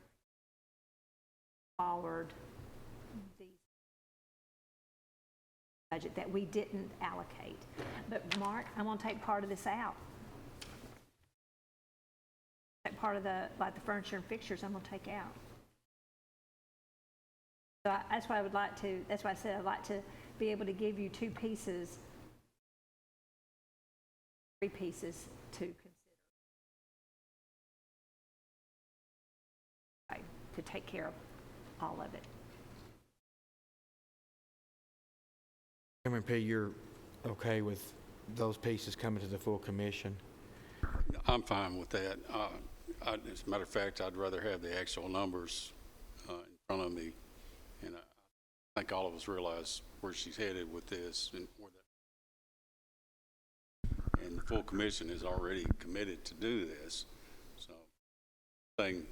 forward the budget that we didn't allocate. But Mark, I'm going to take part of this out. That part of like the furniture and fixtures, I'm going to take out. So that's why I would like to. That's why I said I'd like to be able to give you three pieces to consider. Right, to take care of all of it. Chairman P., you're okay with those pieces coming to the full commission? I'm fine with that. As a matter of fact, I'd rather have the actual numbers in front of me. And I think all of us realize where she's headed with this and where that. And the full commission is already committed to do this. So, thing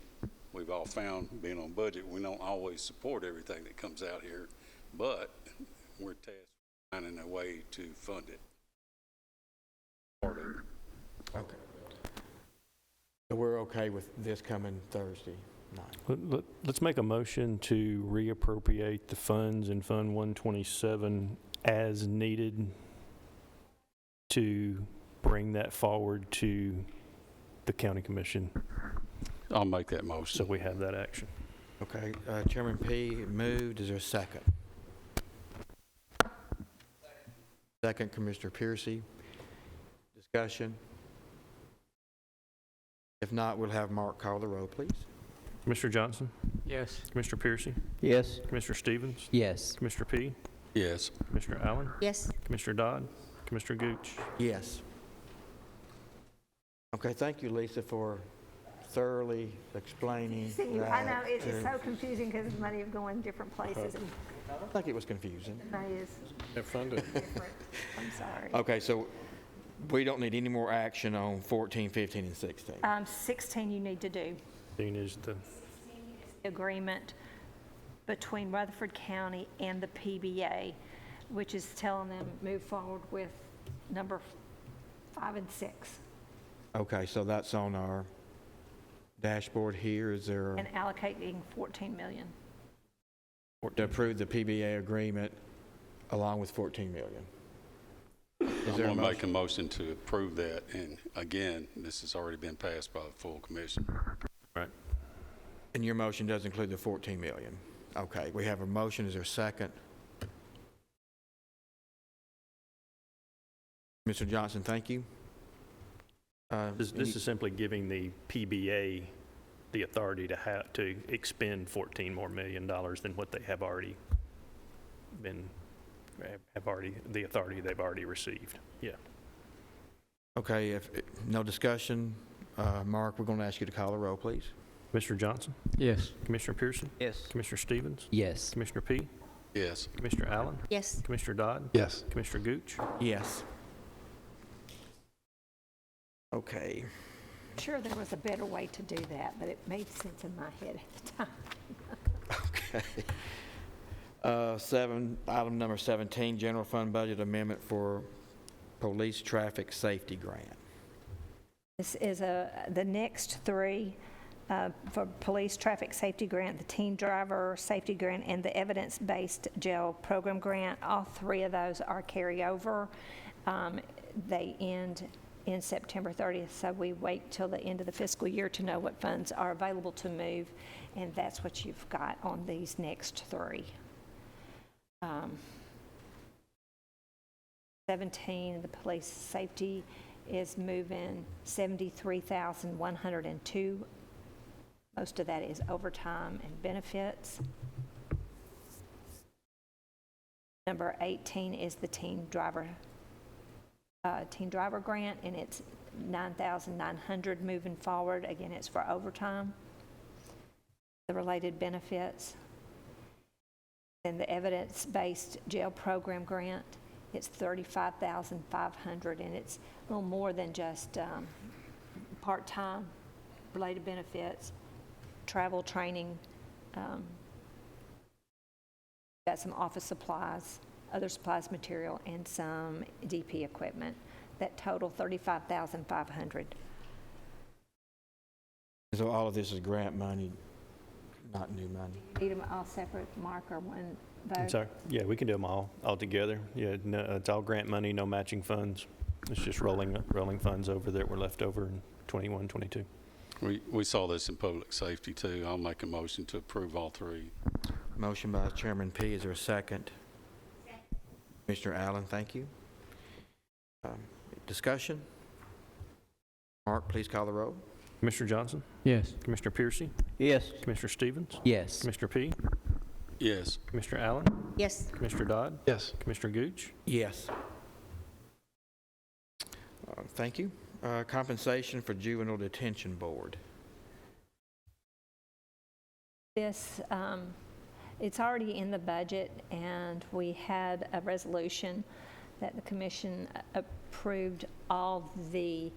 we've all found being on budget, we don't always support everything that comes out here, but we're tasked with finding a way to fund it. Part of it. Okay. So we're okay with this coming Thursday night? Let's make a motion to reappropriate the funds in Fund 127 as needed to bring that forward to the county commission. I'll make that motion. So we have that action. Okay, Chairman P. moved. Is there a second? Second, Commissioner Piercy. Discussion? If not, we'll have Mark call the roll, please. Commissioner Johnson? Yes. Commissioner Piercy? Yes. Commissioner Stevens? Yes. Commissioner P? Yes. Commissioner Allen? Yes. Commissioner Dodd? Commissioner Gooch? Yes. Okay, thank you, Lisa, for thoroughly explaining that. I know, it's so confusing because the money is going different places. And I don't think it was confusing. it is Have fun to. different. I'm sorry. Okay, so we don't need any more action on 14, 15, and 16. 16 you need to do. Dean is the Agreement between Rutherford County and the PBA, which is telling them move forward with number 5 and 6 Okay, so that's on our dashboard here. Is there, and allocating 14 million. to approve the PBA agreement along with 14 million? Is I'm there a going to make a motion? motion to approve that. And again, this has already been passed by the full commission. right. And your motion does include the 14 million? Okay, we have a motion. Is there a second? Mr. Johnson, thank you. This is simply giving the PBA the authority to expend $14 million more than what they have already the authority they've already received. Yeah. Okay, if no discussion, Mark, we're going to ask you to call the roll, please. Commissioner Johnson? Yes. Commissioner Pearson? Yes. Commissioner Stevens? Yes. Commissioner P? Yes. Commissioner Allen? Yes. Commissioner Dodd? Yes. Commissioner Gooch? Yes. Okay. I'm sure there was a better way to do that, but it made sense in my head at the time. Okay. Item number 17, general fund budget amendment for police traffic safety grant. This is the next three for police traffic safety grant, the teen driver safety grant, and the evidence-based jail program grant. All three of those are carryover. They end in September 30th, so we wait till the end of the fiscal year to know what funds are available to move, and that's what you've got on these next three. 17, the police safety is moving $73,102. Most of that is overtime and benefits. Number 18 is the teen driver grant, and it's $9,900 moving forward. Again, it's for overtime, the related benefits. And the evidence-based jail program grant, it's $35,500, and it's a little more than just part-time related benefits, travel, training, got some office supplies, other supplies, material, and some DP equipment that total $35,500. So all of this is grant money, not new money. Need them all separate, Mark, or one vote? I'm sorry? Yeah, we can do them all together. Yeah, no, it's all grant money, no matching funds. It's just rolling funds over that were left over in 21, 22. We saw this in public safety too. I'll make a motion to approve all three. Motion by Chairman P. Is there a second? Commissioner Allen, thank you. Discussion? Mark, please call the roll. Commissioner Johnson? Yes. Commissioner Piercy? Yes. Commissioner Stevens? Yes. Commissioner P? Yes. Commissioner Allen? Yes. Commissioner Dodd? Yes. Commissioner Gooch? Yes. Thank you. Compensation for Juvenile Detention Board. This, it's already in the budget, and we had a resolution that the commission approved all the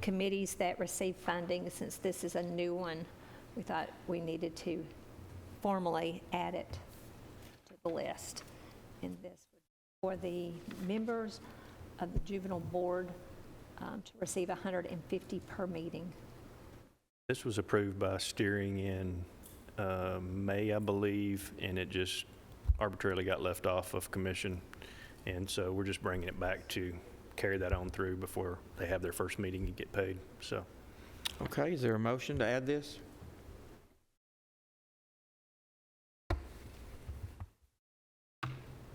committees that receive funding. Since this is a new one, we thought we needed to formally add it to the list. And this for the members of the juvenile board to receive $150 per meeting. This was approved by steering in May, I believe, and it just arbitrarily got left off of commission. And so we're just bringing it back to carry that on through before they have their first meeting and get paid. So, Okay, is there a motion to add this?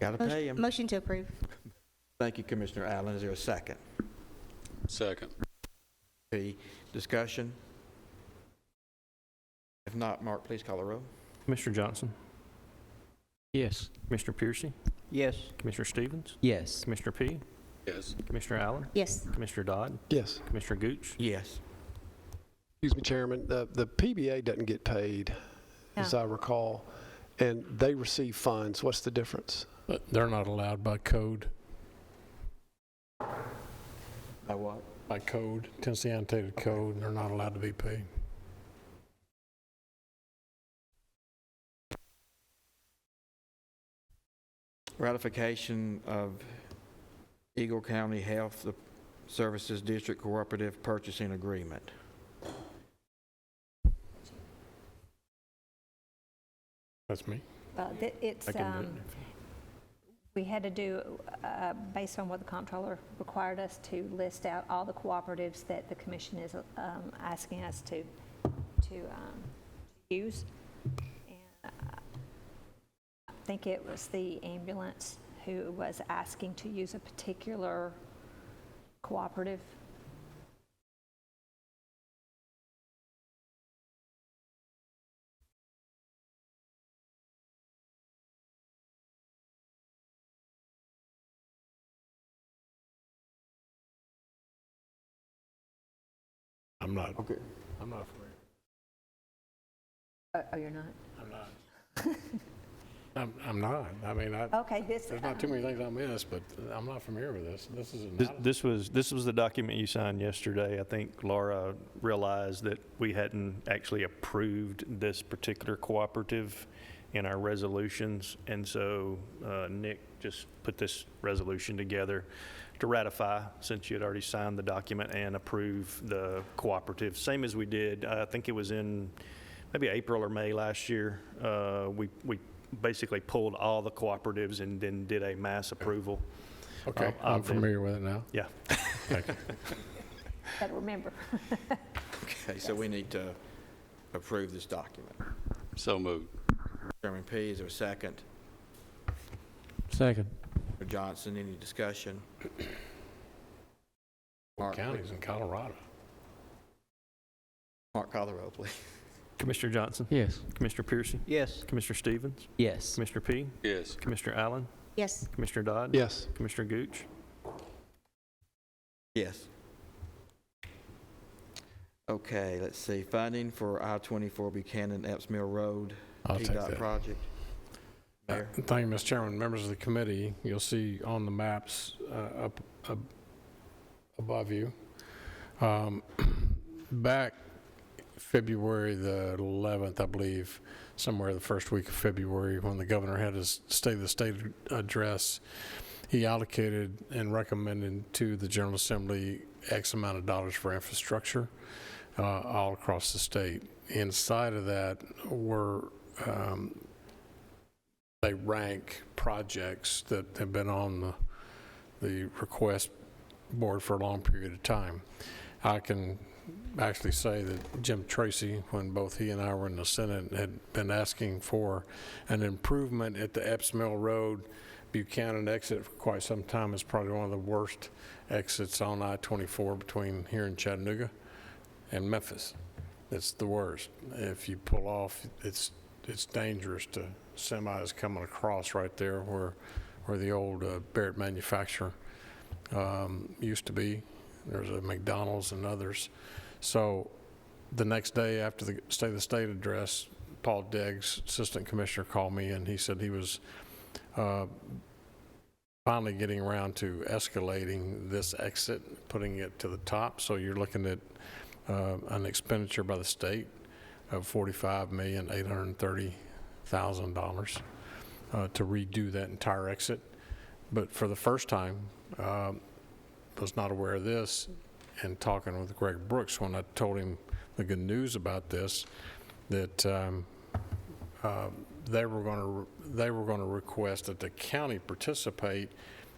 Gotta pay him. Motion to approve. Thank you, Commissioner Allen. Is there a second? Second. P. Discussion? If not, Mark, please call the roll. Commissioner Johnson? Yes. Commissioner Piercy? Yes. Commissioner Stevens? Yes. Commissioner P? Yes. Commissioner Allen? Yes. Commissioner Dodd? Yes. Commissioner Gooch? Yes. Excuse me, Chairman, the PBA doesn't get paid, as I recall, and they receive funds. What's the difference? But they're not allowed by code. By what? By code, Tennessee annotated code, they're not allowed to be paid. Ratification of Eagle County Health Services District Cooperative Purchasing Agreement. That's me. It's, I can do it. we had to do, based on what the comptroller required us to list out all the cooperatives that the commission is asking us to use. And I think it was the ambulance who was asking to use a particular cooperative. I'm not. Okay. I'm not familiar. Oh, you're not? I'm not. I'm not. I mean, Okay, there's not too many things I missed, but I'm not familiar with this. This is not. This was the document you signed yesterday. I think Laura realized that we hadn't actually approved this particular cooperative in our resolutions, and so Nick just put this resolution together to ratify, since you had already signed the document, and approve the cooperative, same as we did. I think it was in maybe April or May last year. We basically pulled all the cooperatives and then did a mass approval. Okay, I'm familiar with it now. Yeah. Thank you. Gotta remember. Okay, so we need to approve this document. So moved. Chairman P, is there a second? Second. Mr. Johnson, any discussion? What county's in Colorado? Mark, call the roll, please. Commissioner Johnson? Yes. Commissioner Piercy? Yes. Commissioner Stevens? Yes. Commissioner P? Yes. Commissioner Allen? Yes. Commissioner Dodd? Yes. Commissioner Gooch? Yes. Okay, let's see. Funding for I-24 Buchanan-Epps Mill Road I'll take TDOT that. project. Mayor? Thank you, Mr. Chairman. Members of the committee, you'll see on the maps up above you. Back February the 11th, I believe, somewhere the first week of February, when the governor had his State of the State address, he allocated and recommended to the General Assembly X amount of dollars for infrastructure all across the state. Inside of that were, they rank projects that have been on the request board for a long period of time. I can actually say that Jim Tracy, when both he and I were in the Senate, had been asking for an improvement at the Epps Mill Road Buchanan exit for quite some time. It's probably one of the worst exits on I-24 between here and Chattanooga and Memphis. It's the worst. If you pull off, it's dangerous to semis coming across right there where the old Barrett manufacturer used to be. There's a McDonald's and others. So the next day after the State of the State address, Paul Deggs, Assistant Commissioner, called me and he said he was finally getting around to escalating this exit, putting it to the top. So you're looking at an expenditure by the state of $45,830,000 to redo that entire exit. But for the first time, was not aware of this, and talking with Greg Brooks when I told him the good news about this, that they were going to request that the county participate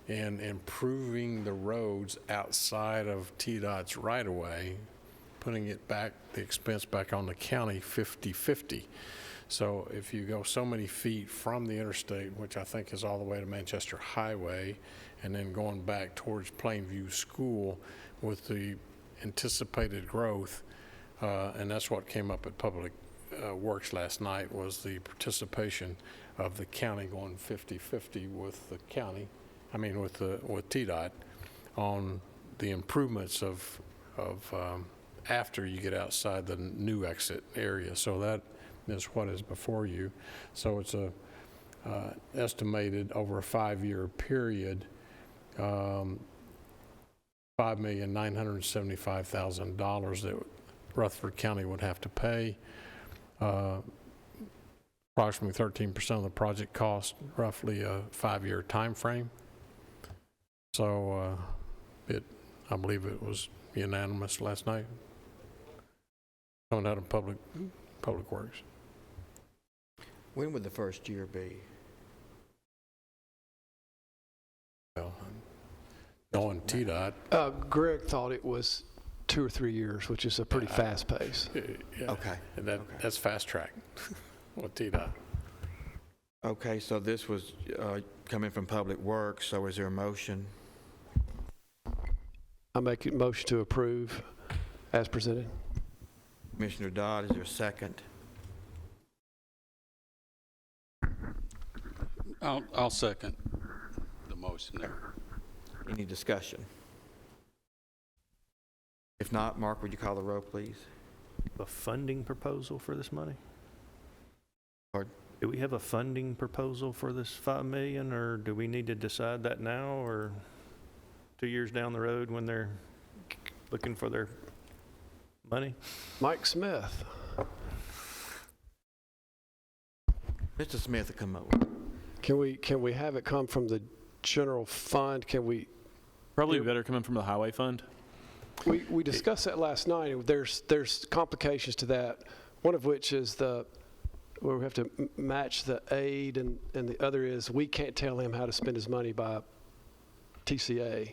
in improving the roads outside of TDOT's right-of-way, putting it back, the expense back on the county 50-50. So if you go so many feet from the interstate, which I think is all the way to Manchester Highway, and then going back towards Plainview School with the anticipated growth, and that's what came up at Public Works last night, was the participation of the county going 50-50 with the county, with TDOT on the improvements of after you get outside the new exit area. So that is what is before you. So it's estimated over a 5-year period, $5,975,000 that Rutherford County would have to pay. Approximately 13% of the project cost, roughly a 5-year time frame. So I believe it was unanimous last night. Coming out of Public Works. When would the first year be? Well, knowing TDOT. Greg thought it was 2 or 3 years, which is a pretty fast pace. Yeah. Okay. And that's fast track with TDOT. Okay, so this was coming from Public Works, so is there a motion? I make a motion to approve as presented. Commissioner Dodd, is there a second? I'll second the motion there. Any discussion? If not, Mark, would you call the roll, please? A funding proposal for this money? Pardon? Do we have a funding proposal for this $5 million, or do we need to decide that now, or 2 years down the road when they're looking for their money? Mike Smith. Mr. Smith will come over. Can we have it come from the general fund? Can we? Probably better coming from the highway fund. We discussed that last night. There's complications to that. One of which is where we have to match the aid, and the other is we can't tell him how to spend his money by TCA.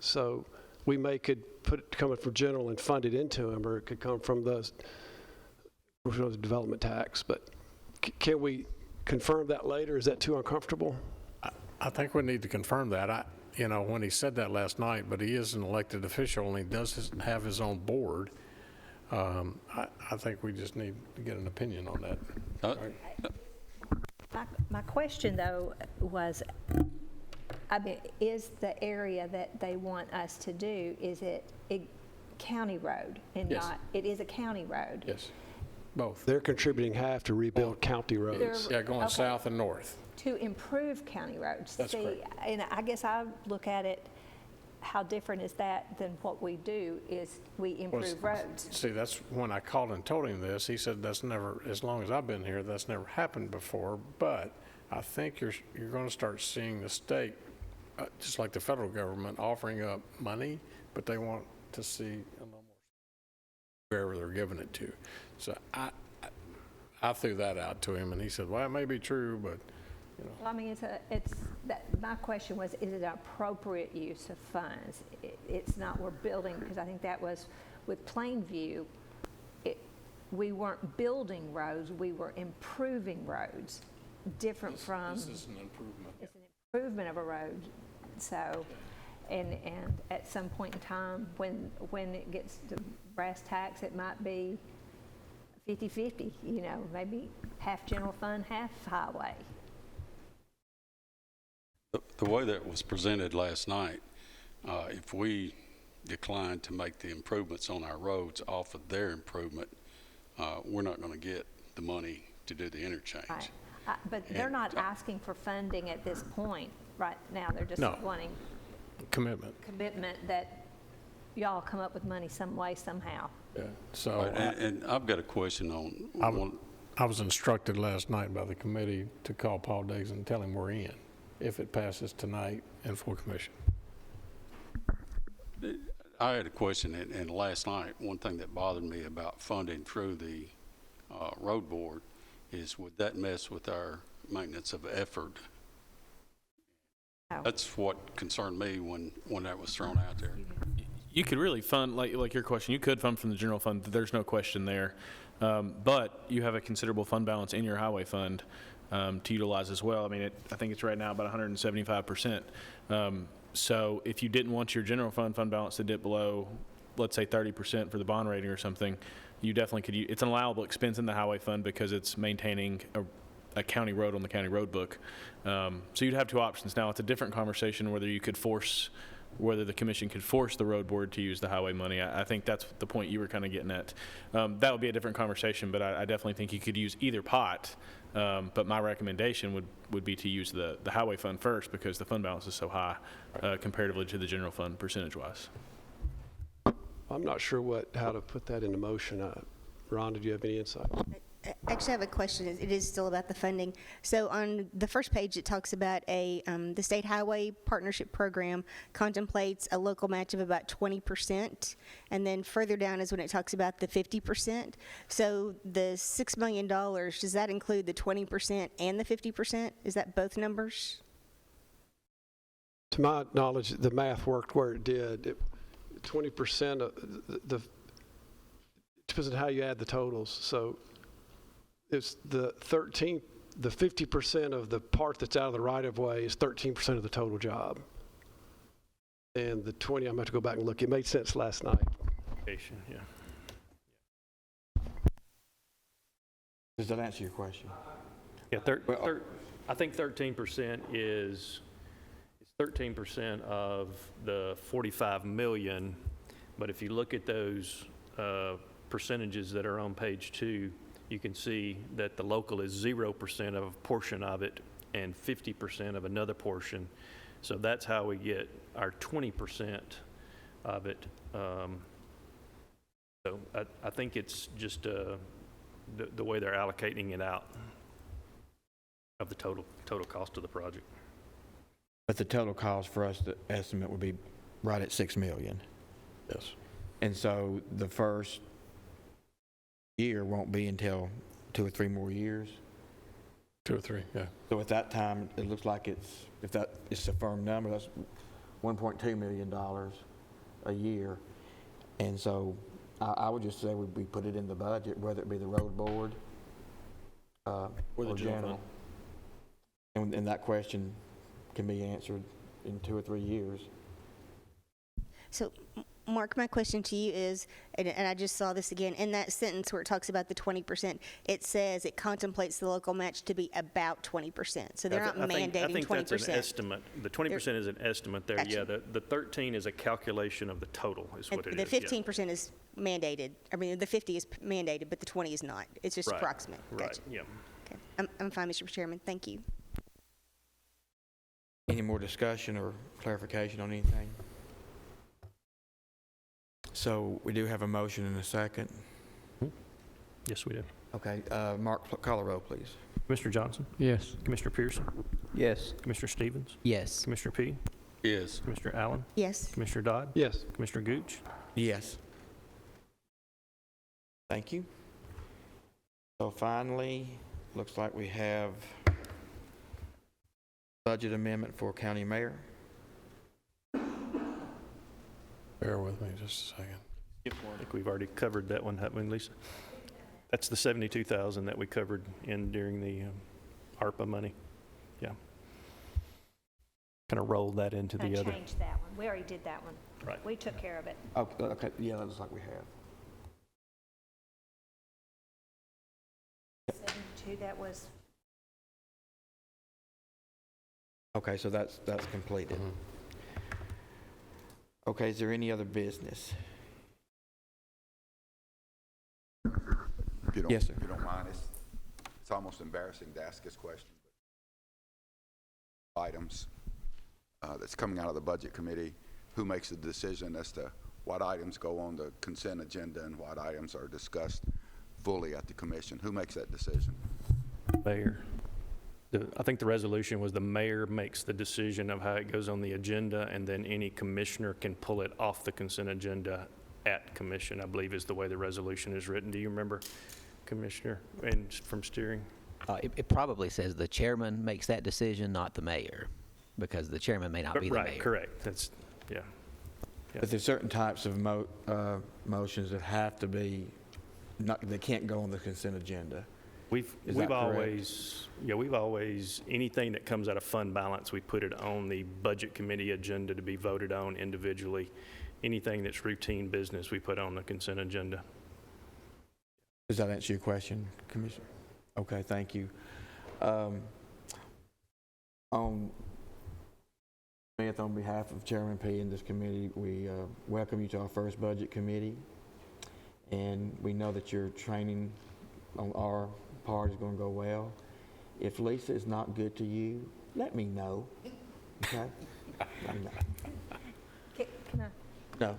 So we could put it coming from general and fund it into him, or it could come from the development tax. But can we confirm that later? Is that too uncomfortable? I think we need to confirm that. When he said that last night, but he is an elected official and he does have his own board. I think we just need to get an opinion on that. My question, though, was, is the area that they want us to do, is it a county road and Yes. not, it is a county road? Yes, both. They're contributing half to rebuild county roads. Yeah, going south and north. To improve county roads. That's See, correct. and I guess I look at it, how different is that than what we do is we improve roads? See, that's when I called and told him this. He said that's never, as long as I've been here, that's never happened before. But I think you're going to start seeing the state, just like the federal government, offering up money, but they want to see a little more wherever they're giving it to. So I threw that out to him, and he said, well, it may be true, but, you know. Well, I mean, my question was, is it an appropriate use of funds? It's not we're building, because I think that was with Plainview, we weren't building roads, we were improving roads, different from. This is an improvement. It's an improvement of a road. So, and at some point in time, when it gets to brass tacks, it might be 50-50, you know, maybe half general fund, half highway. The way that was presented last night, if we decline to make the improvements on our roads off of their improvement, we're not going to get the money to do the interchange. Right. But they're not asking for funding at this point right now. They're just wanting Commitment that y'all come up with money some way, somehow. Yeah. So, and I've got a question on I was instructed last night by the committee to call Paul Diggs and tell him we're in if it passes tonight in full commission. I had a question, and last night, one thing that bothered me about funding through the road board is, would that mess with our maintenance of effort? Oh. That's what concerned me when that was thrown out there. You could really fund, like your question, you could fund from the general fund, there's no question there. But you have a considerable fund balance in your highway fund to utilize as well. I mean, I think it's right now about 175%. So if you didn't want your general fund balance to dip below, let's say 30% for the bond rating or something, you definitely could it's an allowable expense in the highway fund because it's maintaining a county road on the county road book. So you'd have two options. Now, it's a different conversation whether the commission could force the road board to use the highway money. I think that's the point you were kind of getting at. That would be a different conversation, but I definitely think you could use either pot. But my recommendation would be to use the highway fund first because the fund balance is so high comparatively to the general fund percentage-wise. I'm not sure how to put that into motion. Ron, did you have any insight? Actually, I have a question. It is still about the funding. So on the first page, it talks about the State Highway Partnership Program contemplates a local match of about 20%. And then further down is when it talks about the 50%. So the $6 million, does that include the 20% and the 50%? Is that both numbers? To my knowledge, the math worked where it did. 20% of the depends on how you add the totals. So it's the 50% of the part that's out of the right-of-way is 13% of the total job. And the 20, I'm going to have to go back and look. It made sense last night. Yeah. Does that answer your question? Yeah, I think 13% is 13% of the 45 million, but if you look at those percentages that are on page 2, you can see that the local is 0% of a portion of it and 50% of another portion. So that's how we get our 20% of it. So I think it's just the way they're allocating it out of the total cost of the project. But the total cost for us, the estimate would be right at $6 million. Yes. And so the first year won't be until 2 or 3 more years. 2 or 3, yeah. So at that time, it looks like if that is a firm number, that's $1.2 million a year. And so I would just say we put it in the budget, whether it be the road board or the general fund. And that question can be answered in 2 or 3 years. So, Mark, my question to you is, and I just saw this again, in that sentence where it talks about the 20%, it says it contemplates the local match to be about 20%. So they're not mandating 20%. I think that's an estimate. The 20% is an estimate there. Gotcha. Yeah, the 13 is a calculation of the total is what it is. The 15% is mandated. I mean, the 50 is mandated, but the 20 is not. It's just Right. approximate. Gotcha. Right, yeah. Okay. I'm fine, Mr. Chairman. Thank you. Any more discussion or clarification on anything? So we do have a motion and a second. Yes, we do. Okay, Mark, call the roll, please. Commissioner Johnson? Yes. Commissioner Pearson? Yes. Commissioner Stevens? Yes. Commissioner P? Yes. Commissioner Allen? Yes. Commissioner Dodd? Yes. Commissioner Gooch? Yes. Thank you. So finally, looks like we have budget amendment for county mayor. Bear with me just a second. I think we've already covered that one, haven't we, Lisa? That's the 72,000 that we covered in during the ARPA money. Yeah. Kind of rolled that into the other. Changed that one. We already did that one. Right. We took care of it. Okay, yeah, that looks like we have. 72, that was, Okay, so that's completed. Okay, is there any other business? If you don't, Yes, sir. If you don't mind, it's almost embarrassing to ask this question. But items that's coming out of the budget committee, who makes the decision as to what items go on the consent agenda and what items are discussed fully at the commission? Who makes that decision? Mayor. I think the resolution was the mayor makes the decision of how it goes on the agenda, and then any commissioner can pull it off the consent agenda at commission, I believe is the way the resolution is written. Do you remember, Commissioner, and from steering? It probably says the chairman makes that decision, not the mayor, because the chairman may not be the mayor. Right, correct. That's, yeah. But there's certain types of motions that have to be, they can't go on the consent agenda. We've always, anything that comes out of fund balance, we put it on the budget committee agenda to be voted on individually. Anything that's routine business, we put on the consent agenda. Does that answer your question, Commissioner? Okay, thank you. On behalf of Chairman P and this committee, we welcome you to our first budget committee. And we know that your training on our part is going to go well. If Lisa is not good to you, let me know. Okay? Let me know. can I? No.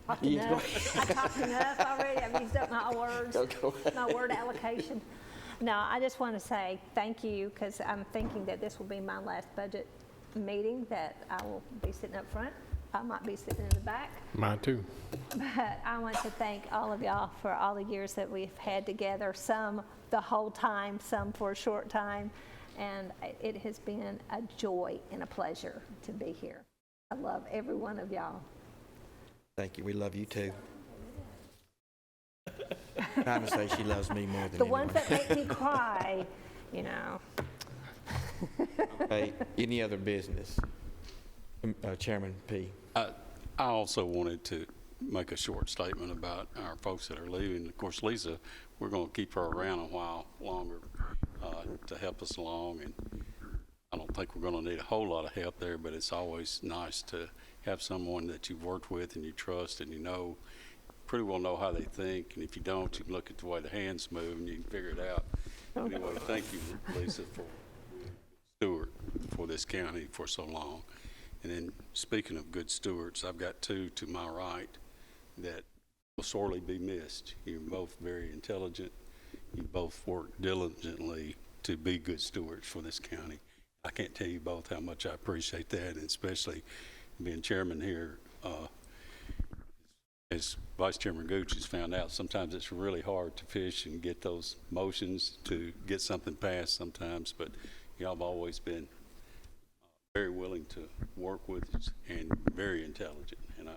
Talked enough. I talked enough already. I've used up my words, my word allocation. No, I just want to say thank you, because I'm thinking that this will be my last budget meeting that I will be sitting up front. I might be sitting in the back. Mine too. But I want to thank all of y'all for all the years that we've had together, some the whole time, some for a short time. And it has been a joy and a pleasure to be here. I love every one of y'all. Thank you. We love you too. Trying to say she loves me more than The anyone. ones that make me cry, you know. Hey, any other business? Chairman P. I also wanted to make a short statement about our folks that are leaving. Of course, Lisa, we're going to keep her around a while longer to help us along, and I don't think we're going to need a whole lot of help there, but it's always nice to have someone that you've worked with and you trust and you know, pretty well know how they think, and if you don't, you can look at the way the hands move and you can figure it out. Anyway, thank you, Lisa, for steward for this county for so long. And then, speaking of good stewards, I've got two to my right that will sorely be missed. You're both very intelligent. You both work diligently to be good stewards for this county. I can't tell you both how much I appreciate that, and especially being chairman here. As Vice Chairman Gooch has found out, sometimes it's really hard to fish and get those motions to get something passed sometimes, but y'all have always been very willing to work with us and very intelligent, and I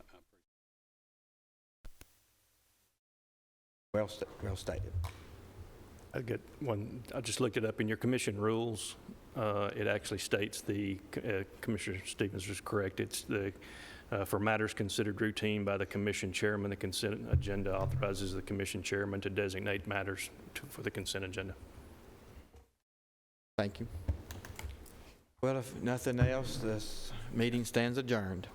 Well stated. I got one. I just looked it up in your commission rules. It actually states Commissioner Stevens was correct. It's for matters considered routine by the commission chairman, the consent agenda authorizes the commission chairman to designate matters for the consent agenda. Thank you. Well, if nothing else, this meeting stands adjourned.